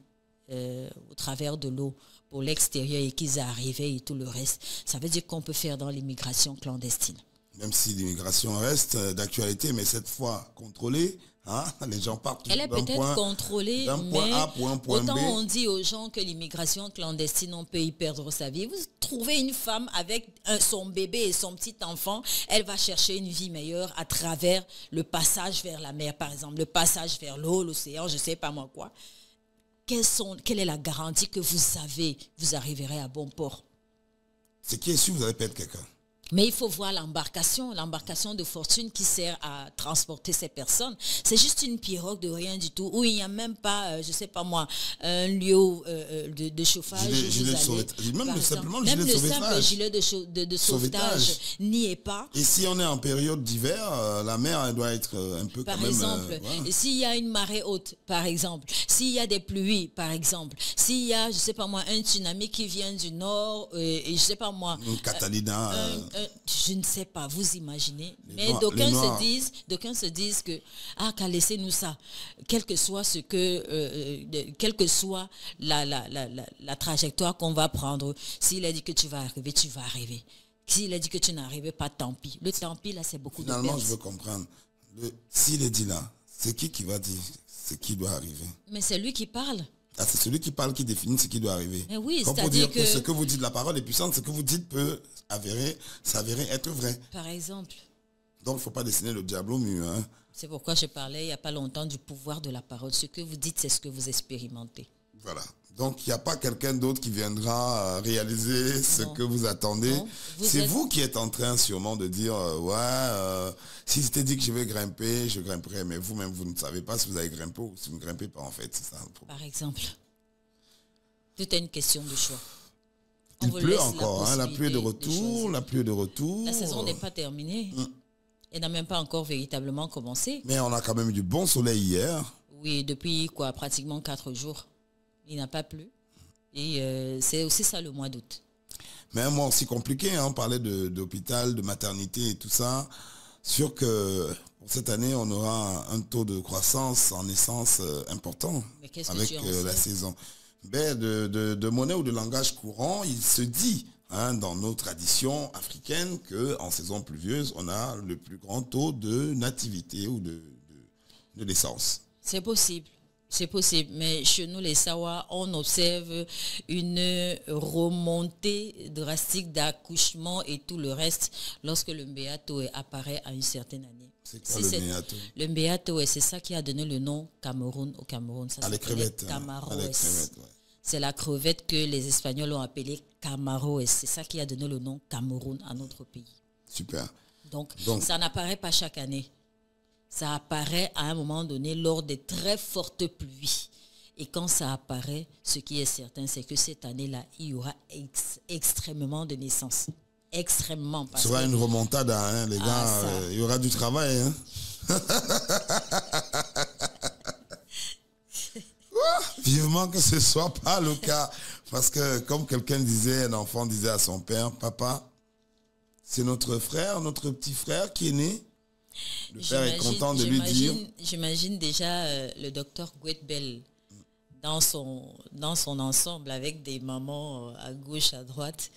[SPEAKER 1] au travers de l'eau pour l'extérieur et qu'ils arrivaient et tout le reste, ça veut dire qu'on peut faire dans l'immigration clandestine.
[SPEAKER 2] Même si l'immigration reste d'actualité, mais cette fois contrôlée, hein, les gens partent.
[SPEAKER 1] Elle est peut-être contrôlée, mais
[SPEAKER 2] point
[SPEAKER 1] autant
[SPEAKER 2] B.
[SPEAKER 1] on dit aux gens que l'immigration clandestine, on peut y perdre sa vie. Vous trouvez une femme avec son bébé et son petit enfant, elle va chercher une vie meilleure à travers le passage vers la mer, par exemple, le passage vers l'eau, l'océan, je ne sais pas moi quoi. Quelle est la garantie que vous arriverez à bon port?
[SPEAKER 2] Ce qui est sûr, vous allez perdre quelqu'un.
[SPEAKER 1] Mais il faut voir l'embarcation de fortune qui sert à transporter ces personnes. C'est juste une pirogue de rien du tout, où il n'y a même pas, je ne sais pas moi, un lieu de chauffage.
[SPEAKER 2] Même le
[SPEAKER 1] simple gilet de sauvetage n'y est pas.
[SPEAKER 2] Et si on est en période d'hiver, la mer elle doit être un peu
[SPEAKER 1] par
[SPEAKER 2] quand même...
[SPEAKER 1] exemple, s'il y a une marée haute, par exemple, s'il y a des pluies, par exemple, s'il y a, je ne sais pas moi, un tsunami qui vient du nord, et je ne sais pas moi...
[SPEAKER 2] Une Catalina...
[SPEAKER 1] je ne sais pas, vous imaginez. Mais d'aucuns se disent que qu'à laissez-nous ça, quel que soit la trajectoire qu'on va prendre. S'il a dit que tu vas arriver, tu vas arriver. S'il a dit que tu n'arrives pas, tant pis. Le tant pis, là, c'est beaucoup de pertes.
[SPEAKER 2] Finalement, je veux comprendre. S'il est dit là, c'est qui va dire ce qui doit arriver?
[SPEAKER 1] Mais c'est lui qui parle.
[SPEAKER 2] C'est celui qui parle qui définit ce qui doit arriver.
[SPEAKER 1] Mais oui,
[SPEAKER 2] c'est-à-dire que ce que vous dites, la parole est puissante, ce que vous dites peut s'avérer être vrai.
[SPEAKER 1] Par exemple.
[SPEAKER 2] Donc, il ne faut pas dessiner le diable au mur. Hein.
[SPEAKER 1] C'est pourquoi je parlais il n'y a pas longtemps du pouvoir de la parole. Ce que vous dites, c'est ce que vous expérimentez.
[SPEAKER 2] Voilà. Donc, il n'y a pas quelqu'un d'autre qui viendra réaliser ce que vous attendez. C'est vous qui êtes en train sûrement de dire, si c'était dit que je vais grimper, je grimperai. Mais vous-même, vous ne savez pas si vous allez grimper ou si vous ne grimpez pas, en fait. C'est ça le problème.
[SPEAKER 1] Par exemple, tout est une question de choix.
[SPEAKER 2] Il pleut encore, hein, la pluie est de retour,
[SPEAKER 1] La saison n'est pas terminée. Elle n'a même pas encore véritablement commencé.
[SPEAKER 2] Mais on a quand même eu du bon soleil hier.
[SPEAKER 1] Oui, depuis pratiquement 4 jours. Il n'a pas plu. Et c'est aussi ça le mois d'août.
[SPEAKER 2] Mais un mois aussi compliqué, hein, on parlait d'hôpital, de maternité et tout ça. Sûr que pour cette année, on aura un taux de croissance en naissance important avec la saison. Ben, de monnaie ou de langage courant, il se dit dans nos traditions africaines qu'en saison pluvieuse, on a le plus grand taux de nativité ou de naissance.
[SPEAKER 1] C'est possible. C'est possible, mais chez nous, les Sawa, on observe une remontée drastique d'accouchement et tout le reste lorsque le Mbeato apparaît à une certaine année.
[SPEAKER 2] C'est quoi le Mbeato?
[SPEAKER 1] Le Mbeato, c'est ça qui a donné le nom Cameroun au Cameroun. Ça
[SPEAKER 2] les crevettes.
[SPEAKER 1] C'est la crevette que les Espagnols ont appelée Camaroès. C'est ça qui a donné le nom Cameroun à notre pays.
[SPEAKER 2] Super.
[SPEAKER 1] Donc, ça n'apparaît pas chaque année. Ça apparaît à un moment donné lors des très fortes pluies. Et quand ça apparaît, ce qui est certain, c'est que cette année-là, il y aura extrêmement de naissances. Extrêmement.
[SPEAKER 2] Ce sera une remontada, hein, les gars. Il y aura du travail. Hein. Vivement que ce ne soit pas le cas. Parce que, comme quelqu'un disait, un enfant disait à son père, papa, c'est notre frère, notre petit frère qui est né. Le père est content de lui dire.
[SPEAKER 1] J'imagine déjà le docteur Guetbel dans son ensemble avec des mamans à gauche, à droite.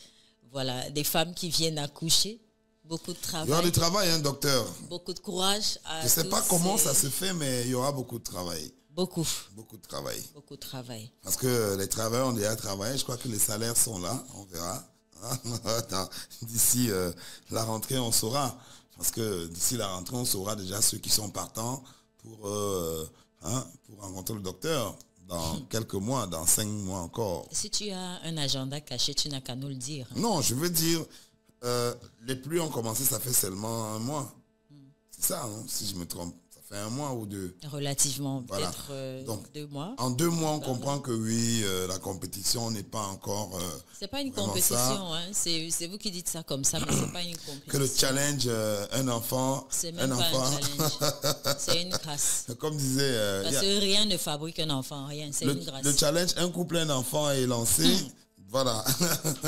[SPEAKER 1] Voilà, des femmes qui viennent accoucher. Beaucoup de travail.
[SPEAKER 2] Il y aura du travail, hein, docteur.
[SPEAKER 1] Beaucoup de courage.
[SPEAKER 2] Je ne sais pas comment ça se fait, mais il y aura beaucoup de travail.
[SPEAKER 1] Beaucoup.
[SPEAKER 2] Beaucoup de travail.
[SPEAKER 1] Beaucoup de travail.
[SPEAKER 2] Parce que les travailleurs ont déjà travaillé. Je crois que les salaires sont là. On verra. D'ici la rentrée, on saura. Parce que d'ici la rentrée, on saura déjà ceux qui sont partants pour rencontrer le docteur dans quelques mois, dans 5 mois encore.
[SPEAKER 1] Si tu as un agenda caché, tu n'as qu'à nous le dire.
[SPEAKER 2] Non, je veux dire, les pluies ont commencé, ça fait seulement 1 mois. C'est ça, hein, si je me trompe. Ça fait 1 mois ou 2.
[SPEAKER 1] Relativement,
[SPEAKER 2] voilà.
[SPEAKER 1] Peut-être donc, 2 mois.
[SPEAKER 2] En 2 mois, on comprend que oui, la compétition n'est pas encore...
[SPEAKER 1] c'est pas une compétition, hein. C'est vous qui dites ça comme ça, mais c'est pas une compétition.
[SPEAKER 2] Que le challenge, un enfant...
[SPEAKER 1] C'est même pas un challenge, c'est une grâce.
[SPEAKER 2] Comme disait...
[SPEAKER 1] Parce que rien ne fabrique un enfant, rien, c'est une grâce.
[SPEAKER 2] Le challenge, un couple, un enfant est lancé... Voilà.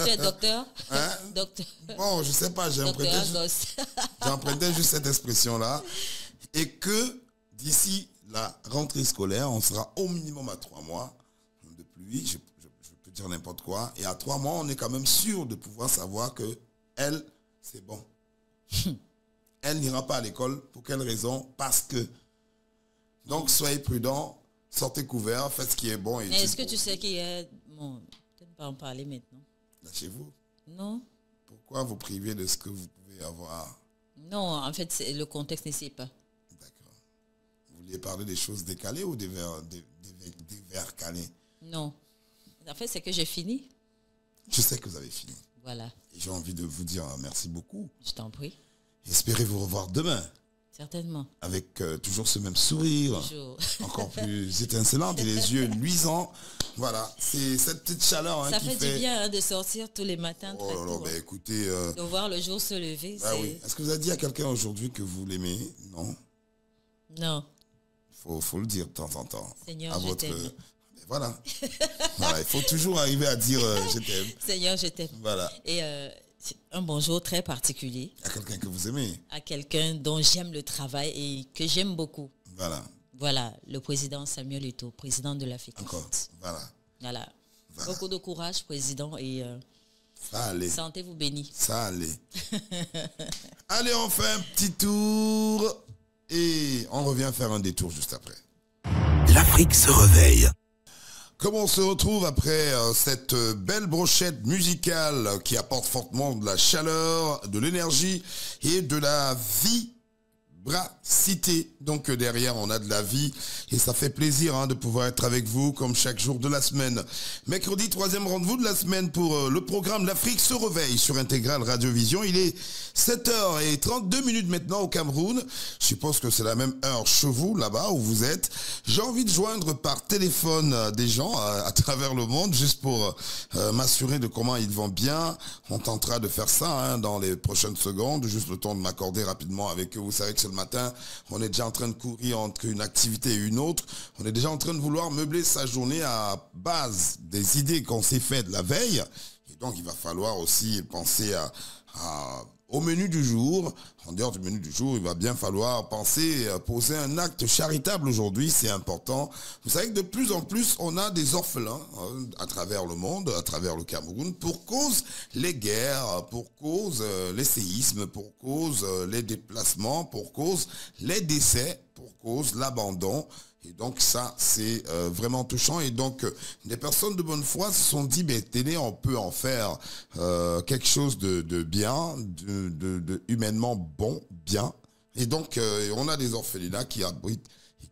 [SPEAKER 1] Tu es docteur?
[SPEAKER 2] Hein?
[SPEAKER 1] Docteur.
[SPEAKER 2] Bon, je sais pas, j'ai emprunté juste cette expression-là. Et que d'ici la rentrée scolaire, on sera au minimum à 3 mois de pluie, je peux dire n'importe quoi. Et à 3 mois, on est quand même sûr de pouvoir savoir que elle, c'est bon. Elle n'ira pas à l'école. Pour quelle raison? Parce que. Donc, soyez prudents, sortez couverts, faites ce qui est bon.
[SPEAKER 1] Mais est-ce que tu sais qu'il y a... Bon, peut-être pas en parler maintenant.
[SPEAKER 2] Là, chez vous?
[SPEAKER 1] Non.
[SPEAKER 2] Pourquoi vous privez de ce que vous pouvez avoir?
[SPEAKER 1] Non, en fait, le contexte n'essaie pas.
[SPEAKER 2] D'accord. Vous vouliez parler des choses décalées ou des vers calés?
[SPEAKER 1] Non. En fait, c'est que j'ai fini.
[SPEAKER 2] Je sais que vous avez fini.
[SPEAKER 1] Voilà.
[SPEAKER 2] Et j'ai envie de vous dire merci beaucoup.
[SPEAKER 1] Je t'en prie.
[SPEAKER 2] Espérez vous revoir demain.
[SPEAKER 1] Certainement.
[SPEAKER 2] Avec toujours ce même sourire.
[SPEAKER 1] Toujours.
[SPEAKER 2] Encore plus étincelant et les yeux luisants. Voilà, c'est cette petite chaleur
[SPEAKER 1] ça qui fait du bien de sortir tous les matins très tôt.
[SPEAKER 2] Ben, écoutez,
[SPEAKER 1] de voir le jour se lever.
[SPEAKER 2] Bah oui. Est-ce que vous avez dit à quelqu'un aujourd'hui que vous l'aimez? Non.
[SPEAKER 1] Non.
[SPEAKER 2] Faut le dire de temps en temps.
[SPEAKER 1] Seigneur,
[SPEAKER 2] à
[SPEAKER 1] je t'aime.
[SPEAKER 2] Voilà. Voilà. Il faut toujours arriver à dire je t'aime.
[SPEAKER 1] Seigneur, je t'aime.
[SPEAKER 2] Voilà.
[SPEAKER 1] Et un bonjour très particulier.
[SPEAKER 2] À quelqu'un que vous aimez.
[SPEAKER 1] À quelqu'un dont j'aime le travail et que j'aime beaucoup.
[SPEAKER 2] Voilà.
[SPEAKER 1] Voilà, le président Samuel Eto'o, président de la FECAFOOT.
[SPEAKER 2] Encore. Voilà.
[SPEAKER 1] Beaucoup de courage, président, et
[SPEAKER 2] ça allait.
[SPEAKER 1] Santé vous bénit.
[SPEAKER 2] Ça allait. Allez, on fait un petit tour et on revient faire un détour juste après.
[SPEAKER 3] L'Afrique se réveille.
[SPEAKER 2] Comment on se retrouve après cette belle brochette musicale qui apporte fortement de la chaleur, de l'énergie et de la vivacité. Donc derrière, on a de la vie et ça fait plaisir de pouvoir être avec vous comme chaque jour de la semaine. Mercredi, 3e rendez-vous de la semaine pour le programme L'Afrique se réveille sur Intégral Radiovision. Il est 7h32 maintenant au Cameroun. Je suppose que c'est la même heure chez vous, là-bas où vous êtes. J'ai envie de joindre par téléphone des gens à travers le monde juste pour m'assurer de comment ils vont bien. On tentera de faire ça dans les prochaines secondes, juste le temps de m'accorder rapidement avec eux. Vous savez que c'est le matin, on est déjà en train de courir entre une activité et une autre. On est déjà en train de vouloir meubler sa journée à base des idées qu'on s'est faites la veille. Et donc, il va falloir aussi penser au menu du jour. En dehors du menu du jour, il va bien falloir penser à poser un acte charitable aujourd'hui, c'est important. Vous savez que de plus en plus, on a des orphelins à travers le monde, à travers le Cameroun, pour cause les guerres, pour cause les séismes, pour cause les déplacements, pour cause les décès, pour cause l'abandon. Et donc ça, c'est vraiment touchant. Et donc, des personnes de bonne foi se sont dit, tenez, on peut en faire quelque chose de bien, de humainement bon, bien. Et donc, on a des orphelinats qui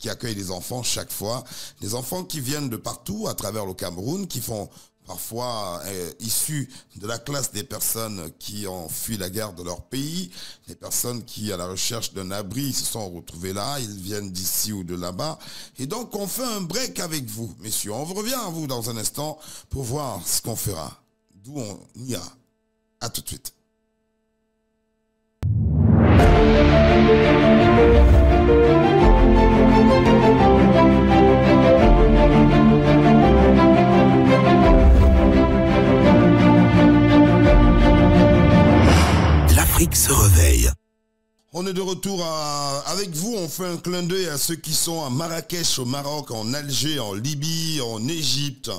[SPEAKER 2] accueillent des enfants chaque fois. Des enfants qui viennent de partout à travers le Cameroun, qui font parfois issus de la classe des personnes qui ont fui la guerre de leur pays, des personnes qui, à la recherche d'un abri, se sont retrouvées là, ils viennent d'ici ou de là-bas. Et donc, on fait un break avec vous, messieurs. On revient à vous dans un instant pour voir ce qu'on fera, d'où on ira. À tout de suite.
[SPEAKER 3] L'Afrique se réveille.
[SPEAKER 2] On est de retour avec vous. On fait un clin d'œil à ceux qui sont à Marrakech, au Maroc, en Alger, en Libye, en Égypte.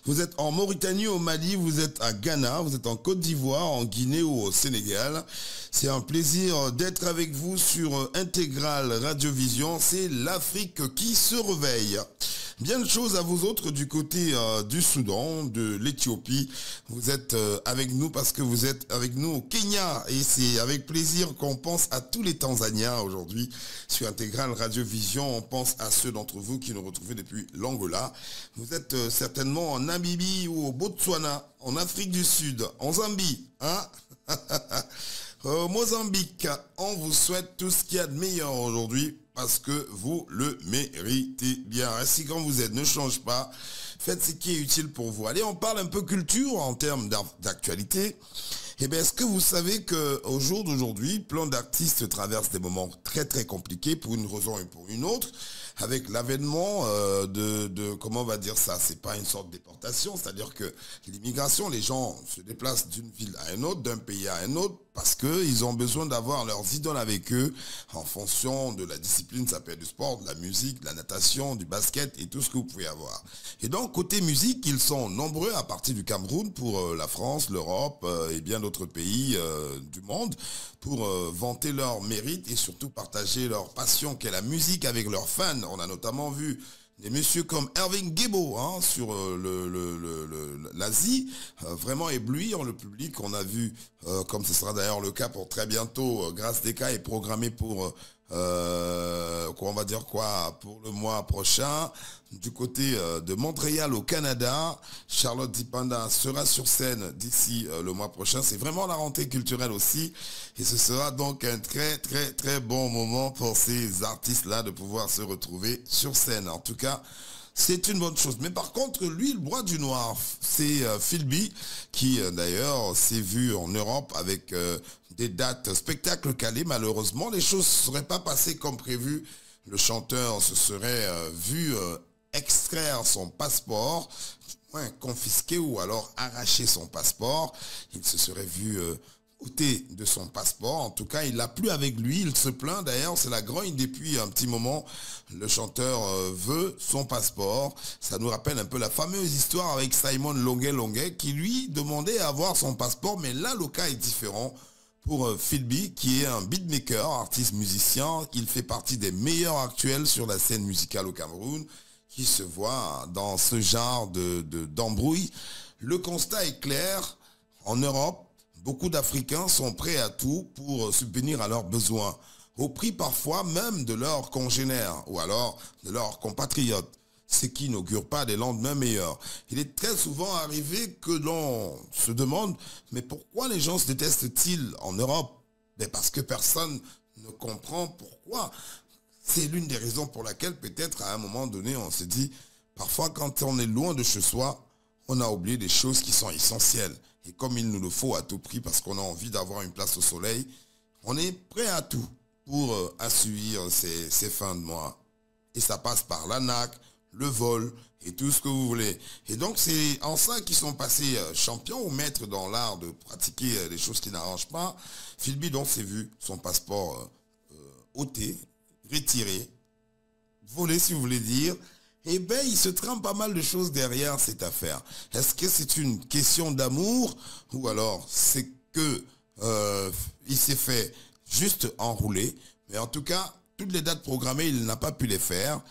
[SPEAKER 2] Vous êtes en Mauritanie, au Mali, vous êtes à Ghana, vous êtes en Côte d'Ivoire, en Guinée ou au Sénégal. C'est un plaisir d'être avec vous sur Intégral Radiovision. C'est l'Afrique qui se réveille. Bien de choses à vous autres du côté du Soudan, de l'Éthiopie. Vous êtes avec nous parce que vous êtes avec nous au Kenya. Et c'est avec plaisir qu'on pense à tous les Tanzaniens aujourd'hui. Sur Intégral Radiovision, on pense à ceux d'entre vous qui nous retrouvent depuis l'Angola. Vous êtes certainement en Namibie ou au Botswana, en Afrique du Sud, en Zambie, hein? Au Mozambique, on vous souhaite tout ce qu'il y a de meilleur aujourd'hui parce que vous le méritez bien. Ainsi quand vous êtes, ne change pas. Faites ce qui est utile pour vous. Allez, on parle un peu culture en termes d'actualité. Eh bien, est-ce que vous savez qu'au jour d'aujourd'hui, plein d'artistes traversent des moments très très compliqués pour une raison et pour une autre, avec l'avènement comment on va dire ça, c'est pas une sorte de déportation, c'est-à-dire que l'immigration, les gens se déplacent d'une ville à une autre, d'un pays à un autre, parce qu'ils ont besoin d'avoir leurs idoles avec eux en fonction de la discipline, ça peut être du sport, de la musique, de la natation, du basket et tout ce que vous pouvez avoir. Et donc, côté musique, ils sont nombreux à partir du Cameroun pour la France, l'Europe et bien d'autres pays du monde pour vanter leur mérite et surtout partager leur passion qu'est la musique avec leurs fans. On a notamment vu des messieurs comme Irving Guébo sur l'Asie, vraiment éblouir le public. On a vu, comme ce sera d'ailleurs le cas pour très bientôt, Grâce Deka est programmé pour pour le mois prochain. Du côté de Montréal au Canada, Charlotte Dipanda sera sur scène d'ici le mois prochain. C'est vraiment la rentrée culturelle aussi. Et ce sera donc un très très très bon moment pour ces artistes-là de pouvoir se retrouver sur scène. En tout cas, c'est une bonne chose. Mais par contre, lui, le broie du noir, c'est Philby qui d'ailleurs s'est vu en Europe avec des dates spectacles calés. Malheureusement, les choses ne seraient pas passées comme prévu. Le chanteur se serait vu extraire son passeport, confisquer ou alors arracher son passeport. Il se serait vu ôté de son passeport. En tout cas, il l'a plus avec lui. Il se plaint. D'ailleurs, c'est la grogne depuis un petit moment. Le chanteur veut son passeport. Ça nous rappelle un peu la fameuse histoire avec Simon Longuet qui lui demandait à avoir son passeport. Mais là, le cas est différent pour Philby, qui est un beatmaker, artiste musicien. Il fait partie des meilleurs actuels sur la scène musicale au Cameroun, qui se voit dans ce genre d'embrouille. Le constat est clair. En Europe, beaucoup d'Africains sont prêts à tout pour subvenir à leurs besoins, au prix parfois même de leurs congénères ou alors de leurs compatriotes, ce qui n'augure pas des lendemains meilleurs. Il est très souvent arrivé que l'on se demande, mais pourquoi les gens se détestent-ils en Europe? Parce que personne ne comprend pourquoi. C'est l'une des raisons pour laquelle peut-être à un moment donné on se dit, parfois quand on est loin de chez soi, on a oublié des choses qui sont essentielles. Et comme il nous le faut à tout prix parce qu'on a envie d'avoir une place au soleil, on est prêt à tout pour assurer ces fins de mois. Et ça passe par l'ANAC, le vol et tout ce que vous voulez. Et donc c'est en ça qu'ils sont passés champions ou maîtres dans l'art de pratiquer des choses qui n'arrangent pas. Philby donc s'est vu son passeport ôté, retiré, volé si vous voulez dire. Eh bien, il se trame pas mal de choses derrière cette affaire. Est-ce que c'est une question d'amour ou alors c'est que il s'est fait juste enrouler? Mais en tout cas, toutes les dates programmées, il n'a pas pu les faire.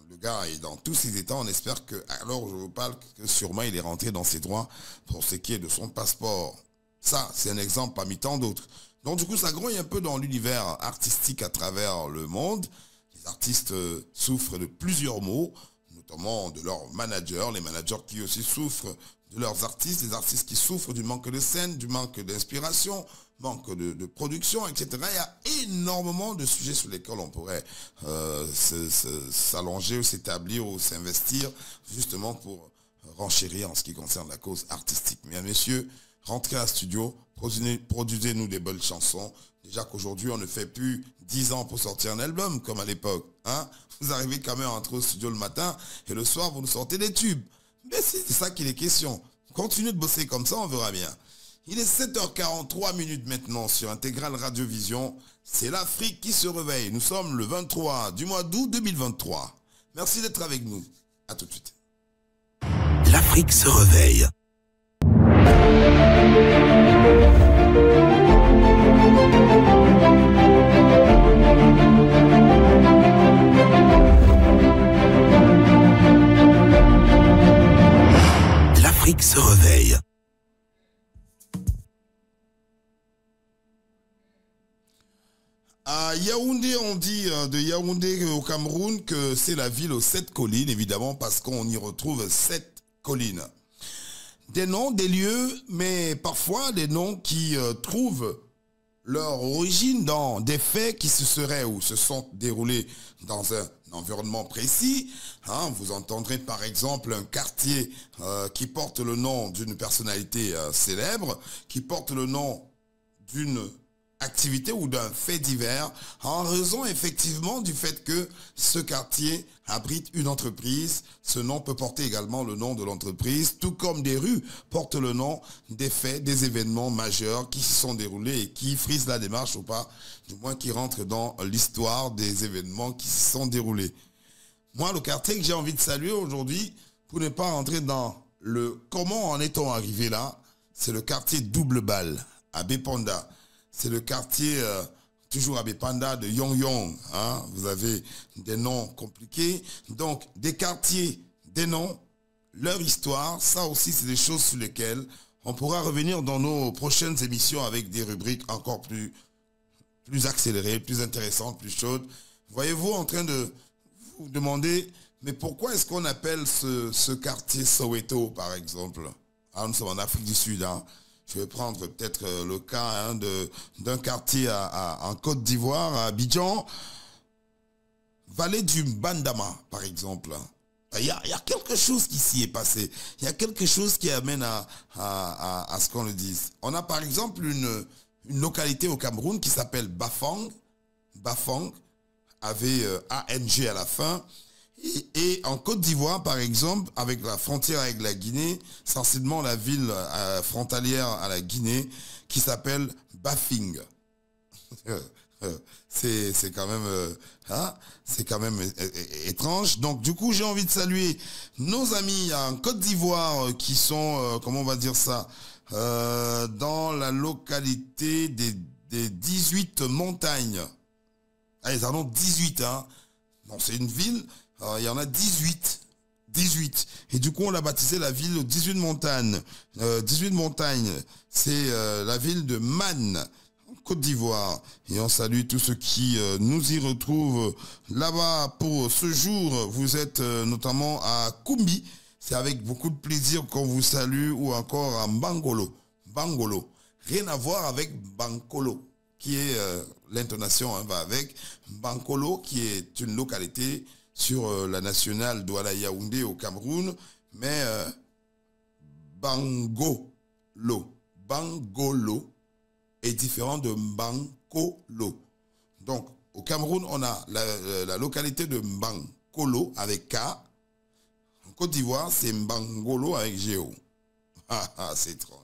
[SPEAKER 2] Le gars est dans tous ses états. On espère que, alors je vous parle, que sûrement il est rentré dans ses droits pour ce qui est de son passeport. Ça, c'est un exemple parmi tant d'autres. Donc du coup, ça grouille un peu dans l'univers artistique à travers le monde. Les artistes souffrent de plusieurs maux, notamment de leurs managers, les managers qui aussi souffrent de leurs artistes, les artistes qui souffrent du manque de scène, du manque d'inspiration, manque de production, etc. Il y a énormément de sujets sur lesquels on pourrait s'allonger ou s'établir ou s'investir justement pour renchérir en ce qui concerne la cause artistique. Mesdames, messieurs, rentrez à la studio, produisez-nous des belles chansons. Déjà qu'aujourd'hui, on ne fait plus 10 ans pour sortir un album comme à l'époque. Hein? Vous arrivez quand même à entrer au studio le matin et le soir, vous nous sortez des tubes. Mais c'est ça qu'il est question. Continuez de bosser comme ça, on verra bien. Il est 7h43 maintenant sur Intégral Radio-Vision. C'est l'Afrique qui se réveille. Nous sommes le 23 du mois d'août 2023. Merci d'être avec nous. À tout de suite.
[SPEAKER 3] L'Afrique se réveille. L'Afrique se réveille.
[SPEAKER 2] À Yaoundé, on dit de Yaoundé au Cameroun que c'est la ville aux 7 collines, évidemment, parce qu'on y retrouve 7 collines. Des noms, des lieux, mais parfois des noms qui trouvent leur origine dans des faits qui se seraient ou se sont déroulés dans un environnement précis. Hein, vous entendrez par exemple un quartier qui porte le nom d'une personnalité célèbre, qui porte le nom d'une activité ou d'un fait divers, en raison effectivement du fait que ce quartier abrite une entreprise. Ce nom peut porter également le nom de l'entreprise, tout comme des rues portent le nom des faits, des événements majeurs qui se sont déroulés et qui frisent la démarche ou pas, du moins qui rentrent dans l'histoire des événements qui se sont déroulés. Moi, le quartier que j'ai envie de saluer aujourd'hui, pour ne pas rentrer dans le comment en est-on arrivé là, c'est le quartier Double Balle, à Bépanda. C'est le quartier, toujours à Bépanda, de Yong Yong. Hein? Vous avez des noms compliqués. Donc, des quartiers, des noms, leur histoire, ça aussi, c'est des choses sur lesquelles on pourra revenir dans nos prochaines émissions avec des rubriques encore plus accélérées, plus intéressantes, plus chaudes. Voyez-vous en train de vous demander, mais pourquoi est-ce qu'on appelle ce quartier Soweto, par exemple? Ah, nous sommes en Afrique du Sud, hein. Je vais prendre peut-être le cas d'un quartier en Côte d'Ivoire, à Abidjan, vallée du Bandama, par exemple. Il y a quelque chose qui s'y est passé. Il y a quelque chose qui amène à ce qu'on le dise. On a par exemple une localité au Cameroun qui s'appelle Bafang. Bafang, avec A-N-G à la fin. Et en Côte d'Ivoire, par exemple, avec la frontière avec la Guinée, sensiblement la ville frontalière à la Guinée, qui s'appelle Bafing. C'est quand même étrange. Donc du coup, j'ai envie de saluer nos amis en Côte d'Ivoire qui sont, comment on va dire ça, dans la localité des 18 montagnes. Ah, ils en ont 18, hein. Non, c'est une ville. Il y en a 18. Et du coup, on l'a baptisé la ville aux 18 montagnes. 18 montagnes, c'est la ville de Man, en Côte d'Ivoire. Et on salue tous ceux qui nous y retrouvent là-bas pour ce jour. Vous êtes notamment à Koumbi. C'est avec beaucoup de plaisir qu'on vous salue. Ou encore à Bangolo. Bangolo. Rien à voir avec Bankolo, qui est l'intonation va avec. Bankolo, qui est une localité sur la nationale Douala-Yaoundé au Cameroun, mais Bangolo est différent de Bankolo. Donc, au Cameroun, on a la localité de Bankolo avec K. En Côte d'Ivoire, c'est Bangolo avec Géo. C'est étrange.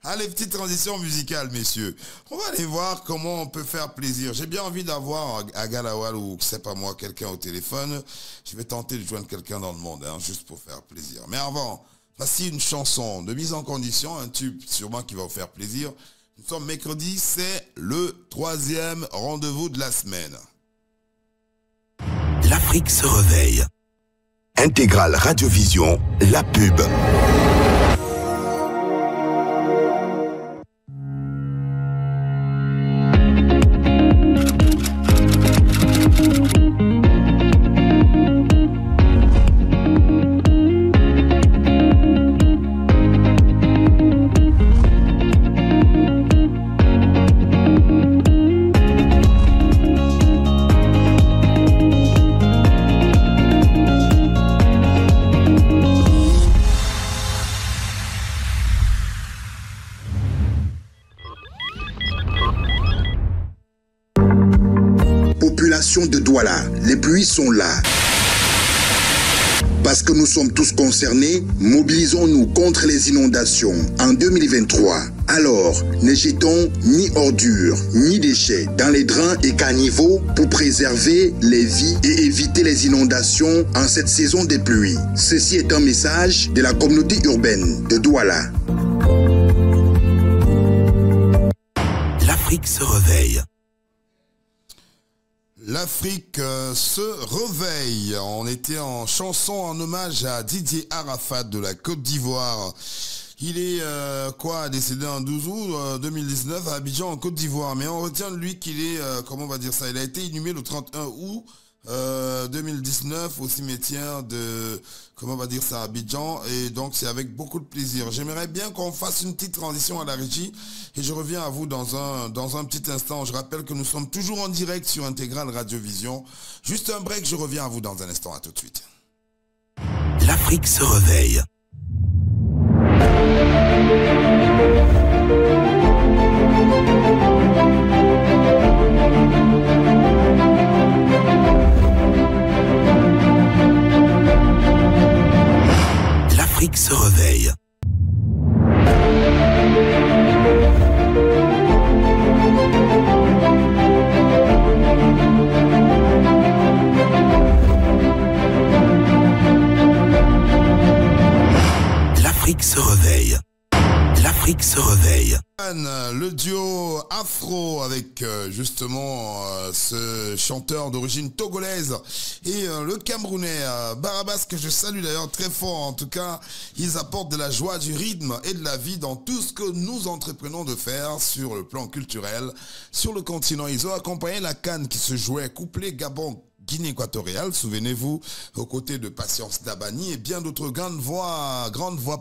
[SPEAKER 2] Allez, petite transition musicale, messieurs. On va aller voir comment on peut faire plaisir. J'ai bien envie d'avoir à Galawal ou, c'est pas moi, quelqu'un au téléphone. Je vais tenter de joindre quelqu'un dans le monde, hein, juste pour faire plaisir. Mais avant, voici une chanson de mise en condition, un tube sûrement qui va vous faire plaisir. Nous sommes mercredi, c'est le 3e rendez-vous de la semaine.
[SPEAKER 3] L'Afrique se réveille. Intégral Radio-Vision, la pub.
[SPEAKER 4] population de Douala. Les pluies sont là. Parce que nous sommes tous concernés, mobilisons-nous contre les inondations en 2023. Alors, ne jetons ni ordures, ni déchets dans les drains et caniveaux pour préserver les vies et éviter les inondations en cette saison des pluies. Ceci est un message de la communauté urbaine de Douala.
[SPEAKER 3] L'Afrique se réveille.
[SPEAKER 2] L'Afrique se réveille. On était en chanson en hommage à Didier Arafat de la Côte d'Ivoire. Il est décédé en 12 août 2019 à Abidjan en Côte d'Ivoire. Mais on retient de lui qu'il est, il a été inhumé le 31 août 2019 au cimetière de, Abidjan. Et donc c'est avec beaucoup de plaisir. J'aimerais bien qu'on fasse une petite transition à la régie. Et je reviens à vous dans un petit instant. Je rappelle que nous sommes toujours en direct sur Intégral Radio Vision. Juste un break, je reviens à vous dans un instant. À tout de suite.
[SPEAKER 3] L'Afrique se réveille. L'Afrique se réveille. L'Afrique se réveille. L'Afrique se réveille.
[SPEAKER 2] Le duo afro avec ce chanteur d'origine togolaise et le Camerounais Barabas, que je salue d'ailleurs très fort. En tout cas, ils apportent de la joie, du rythme et de la vie dans tout ce que nous entreprenons de faire sur le plan culturel sur le continent. Ils ont accompagné la CAN qui se jouait couplé Gabon Guinée équatoriale, souvenez-vous, aux côtés de Patience Dabani et bien d'autres grandes voix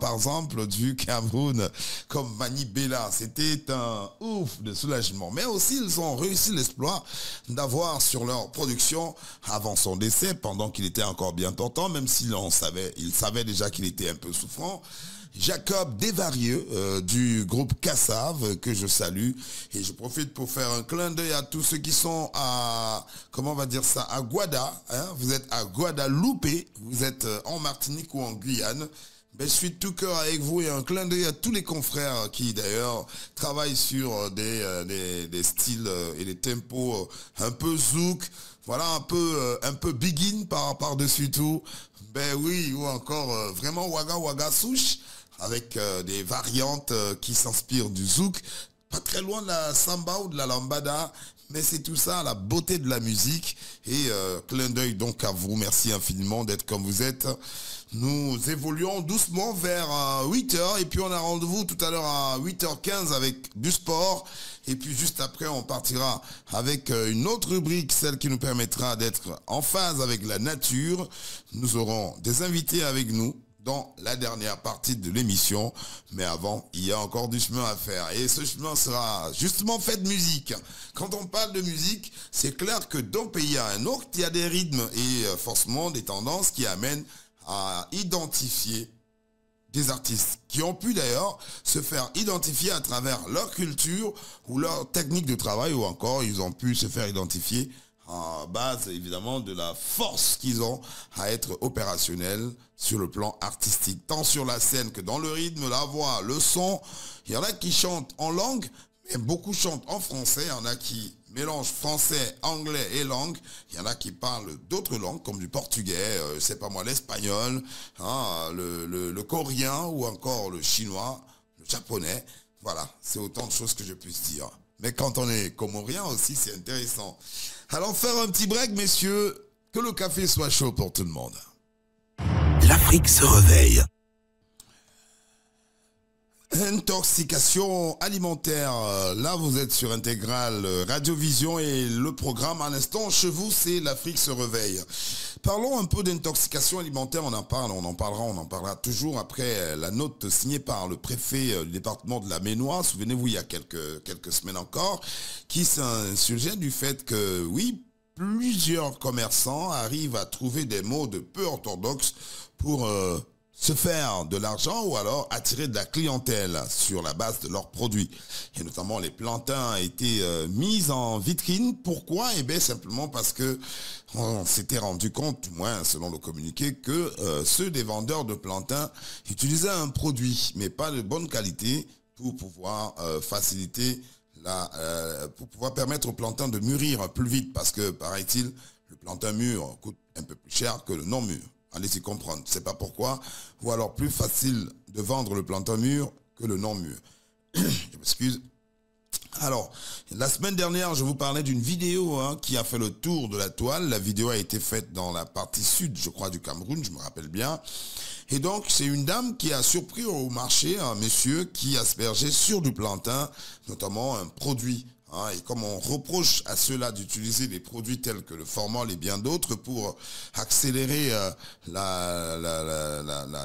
[SPEAKER 2] par exemple du Cameroun, comme Mani Bella. C'était un ouf de soulagement. Mais aussi, ils ont réussi l'exploit d'avoir sur leur production, avant son décès, pendant qu'il était encore bien portant, même s'il savait déjà qu'il était un peu souffrant, Jacob Desvarieux du groupe Kassav, que je salue, et je profite pour faire un clin d'œil à tous ceux qui sont à Guada, hein, vous êtes à Guadeloupe, vous êtes en Martinique ou en Guyane. Ben, je suis de tout cœur avec vous et un clin d'œil à tous les confrères qui d'ailleurs travaillent sur des styles et des tempos un peu zouk, voilà, un peu begin par-dessus tout. Ben oui, ou encore vraiment Wagga Souche, avec des variantes qui s'inspirent du zouk, pas très loin de la samba ou de la lambada, mais c'est tout ça, la beauté de la musique. Et clin d'œil donc à vous, merci infiniment d'être comme vous êtes. Nous évoluons doucement vers 8h, et puis on a rendez-vous tout à l'heure à 8h15 avec du sport. Et puis juste après, on partira avec une autre rubrique, celle qui nous permettra d'être en phase avec la nature. Nous aurons des invités avec nous dans la dernière partie de l'émission. Mais avant, il y a encore du chemin à faire. Et ce chemin sera justement fait de musique. Quand on parle de musique, c'est clair que d'un pays à un autre, il y a des rythmes et forcément des tendances qui amènent à identifier des artistes qui ont pu d'ailleurs se faire identifier à travers leur culture ou leur technique de travail, ou encore ils ont pu se faire identifier en base évidemment de la force qu'ils ont à être opérationnels sur le plan artistique, tant sur la scène que dans le rythme, la voix, le son. Il y en a qui chantent en langue, mais beaucoup chantent en français. Il y en a qui mélangent français, anglais et langue. Il y en a qui parlent d'autres langues comme du portugais, l'espagnol, hein, le coréen ou encore le chinois, le japonais. Voilà, c'est autant de choses que je puisse dire. Mais quand on est comorien aussi, c'est intéressant. Allons faire un petit break, messieurs. Que le café soit chaud pour tout le monde.
[SPEAKER 3] L'Afrique se réveille.
[SPEAKER 2] Intoxication alimentaire. Là, vous êtes sur Intégral Radio Vision et le programme à l'instant chez vous, c'est l'Afrique se réveille. Parlons un peu d'intoxication alimentaire. On en parlera toujours après la note signée par le préfet du département de la Ménois. Souvenez-vous, il y a quelques semaines encore, qui s'insurgeait du fait que, oui, plusieurs commerçants arrivent à trouver des mots de peu orthodoxes pour se faire de l'argent ou alors attirer de la clientèle sur la base de leurs produits. Et notamment les plantains étaient mis en vitrine. Pourquoi? Eh bien simplement parce que on s'était rendu compte, du moins selon le communiqué, que ceux des vendeurs de plantains utilisaient un produit, mais pas de bonne qualité pour pouvoir faciliter pour pouvoir permettre aux plantains de mûrir plus vite. Parce que, paraît-il, le plantain mûr coûte un peu plus cher que le non mûr. Allez-y comprendre, c'est pas pourquoi. Ou alors plus facile de vendre le plantain mûr que le non mûr. Je m'excuse. Alors, la semaine dernière, je vous parlais d'une vidéo qui a fait le tour de la toile. La vidéo a été faite dans la partie sud, je crois, du Cameroun, je me rappelle bien. Et donc, c'est une dame qui a surpris au marché un monsieur qui aspergeait sur du plantain, notamment un produit. Et comme on reproche à ceux-là d'utiliser des produits tels que le formol et bien d'autres pour accélérer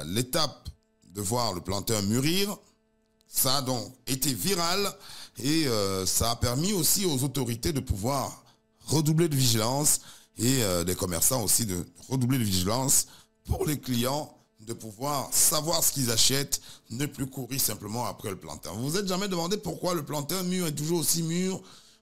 [SPEAKER 2] l'étape de voir le plantain mûrir, ça a donc été viral et ça a permis aussi aux autorités de pouvoir redoubler de vigilance et des commerçants aussi de redoubler de vigilance pour les clients, de pouvoir savoir ce qu'ils achètent, ne plus courir simplement après le plantain. Vous vous êtes jamais demandé pourquoi le plantain mûr est toujours aussi mûr?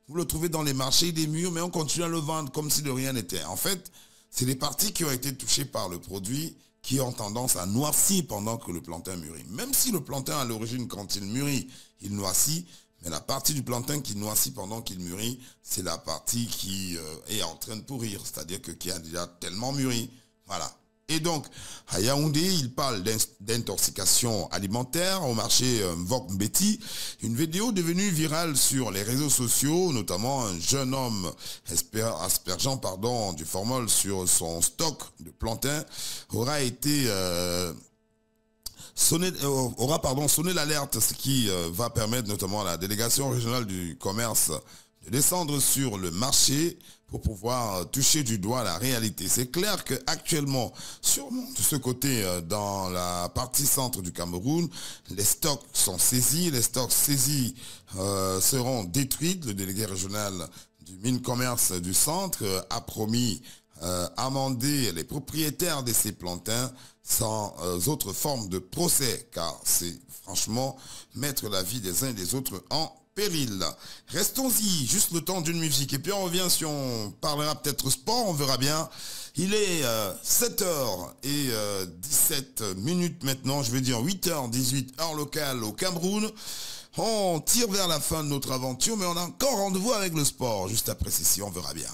[SPEAKER 2] Vous le trouvez dans les marchés des mûrs, mais on continue à le vendre comme si de rien n'était. En fait, c'est les parties qui ont été touchées par le produit qui ont tendance à noircir pendant que le plantain mûrit. Même si le plantain, à l'origine, quand il mûrit, il noircit, mais la partie du plantain qui noircit pendant qu'il mûrit, c'est la partie qui est en train de pourrir, c'est-à-dire qui a déjà tellement mûri. Voilà. Et donc, à Yaoundé, il parle d'intoxication alimentaire au marché Mvok Mbeti. Une vidéo devenue virale sur les réseaux sociaux, notamment un jeune homme aspergeant du formol sur son stock de plantain, aura sonné l'alerte, ce qui va permettre notamment à la délégation régionale du commerce de descendre sur le marché pour pouvoir toucher du doigt la réalité. C'est clair qu'actuellement, de ce côté, dans la partie centre du Cameroun, les stocks sont saisis. Les stocks saisis seront détruits. Le délégué régional du mine-commerce du centre a promis amender les propriétaires de ces plantains sans autre forme de procès, car c'est franchement mettre la vie des uns et des autres en péril. Restons-y juste le temps d'une musique et puis on revient. Si on parlera peut-être sport, on verra bien. Il est 7h17 maintenant, je vais dire 8h18 heure locale au Cameroun. On tire vers la fin de notre aventure, mais on a encore rendez-vous avec le sport juste après ceci, on verra bien.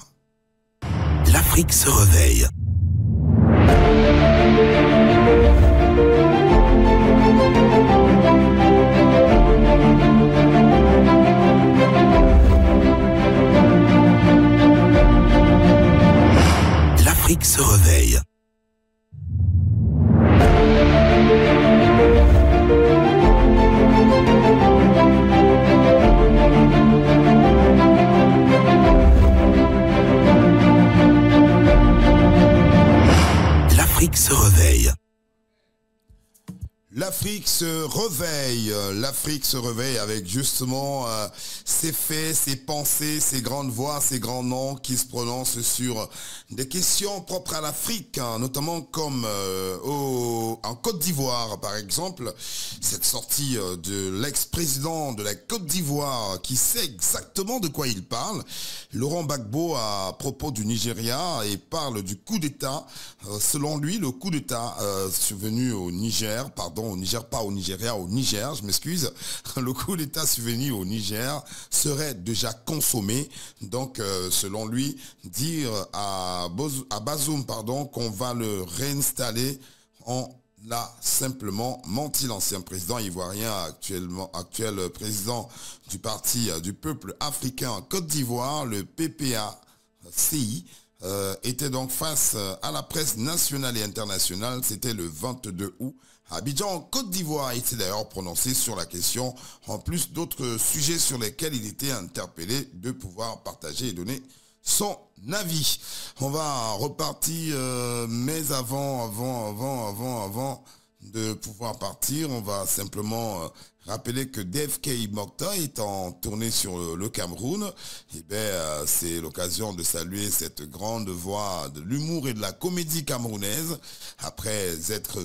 [SPEAKER 3] L'Afrique se réveille. L'Afrique se réveille. L'Afrique se réveille.
[SPEAKER 2] L'Afrique se réveille. L'Afrique se réveille avec justement ses faits, ses pensées, ses grandes voix, ses grands noms qui se prononcent sur des questions propres à l'Afrique, notamment comme en Côte d'Ivoire par exemple. Cette sortie de l'ex-président de la Côte d'Ivoire qui sait exactement de quoi il parle, Laurent Gbagbo, à propos du Nigeria, et parle du coup d'État. Selon lui, le coup d'État survenu au Niger, au Niger, pas au Nigeria, au Niger, je m'excuse. Le coup d'État survenu au Niger serait déjà consommé. Donc, selon lui, dire à Bazoum, qu'on va le réinstaller, on l'a simplement menti. L'ancien président ivoirien, actuel président du Parti du peuple africain en Côte d'Ivoire, le PPACI, était donc face à la presse nationale et internationale. C'était le 22 août. À Abidjan, en Côte d'Ivoire, il s'est d'ailleurs prononcé sur la question, en plus d'autres sujets sur lesquels il était interpellé de pouvoir partager et donner son avis. On va repartir, mais avant de pouvoir partir, on va simplement Rappelez que DFK Mokta est en tournée sur le Cameroun. C'est l'occasion de saluer cette grande voix de l'humour et de la comédie camerounaise. Après être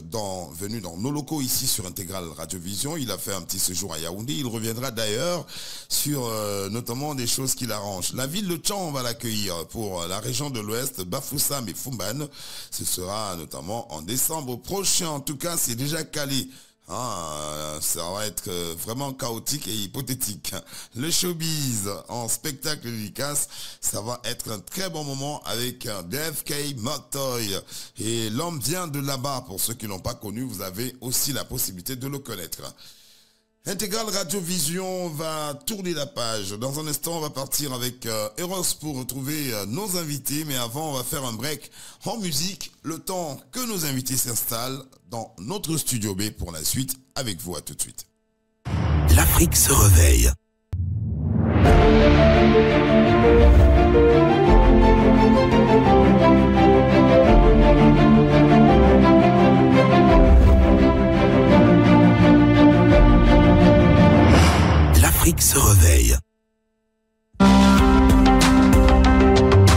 [SPEAKER 2] venu dans nos locaux ici sur Intégral Radiovision, il a fait un petit séjour à Yaoundé. Il reviendra d'ailleurs sur notamment des choses qui l'arrangent. La ville de Tchang va l'accueillir pour la région de l'Ouest, Bafoussam et Fumban. Ce sera notamment en décembre prochain. En tout cas, c'est déjà calé. Ça va être vraiment chaotique et hypothétique. Le showbiz en spectacle dédicace, ça va être un très bon moment avec DFK Moktoy. Et l'homme vient de là-bas. Pour ceux qui ne l'ont pas connu, vous avez aussi la possibilité de le connaître. Intégral Radiovision va tourner la page. Dans un instant, on va partir avec Eros pour retrouver nos invités. Mais avant, on va faire un break en musique. Le temps que nos invités s'installent dans notre studio B pour la suite. Avec vous, à tout de suite.
[SPEAKER 3] L'Afrique se réveille. L'Afrique se réveille.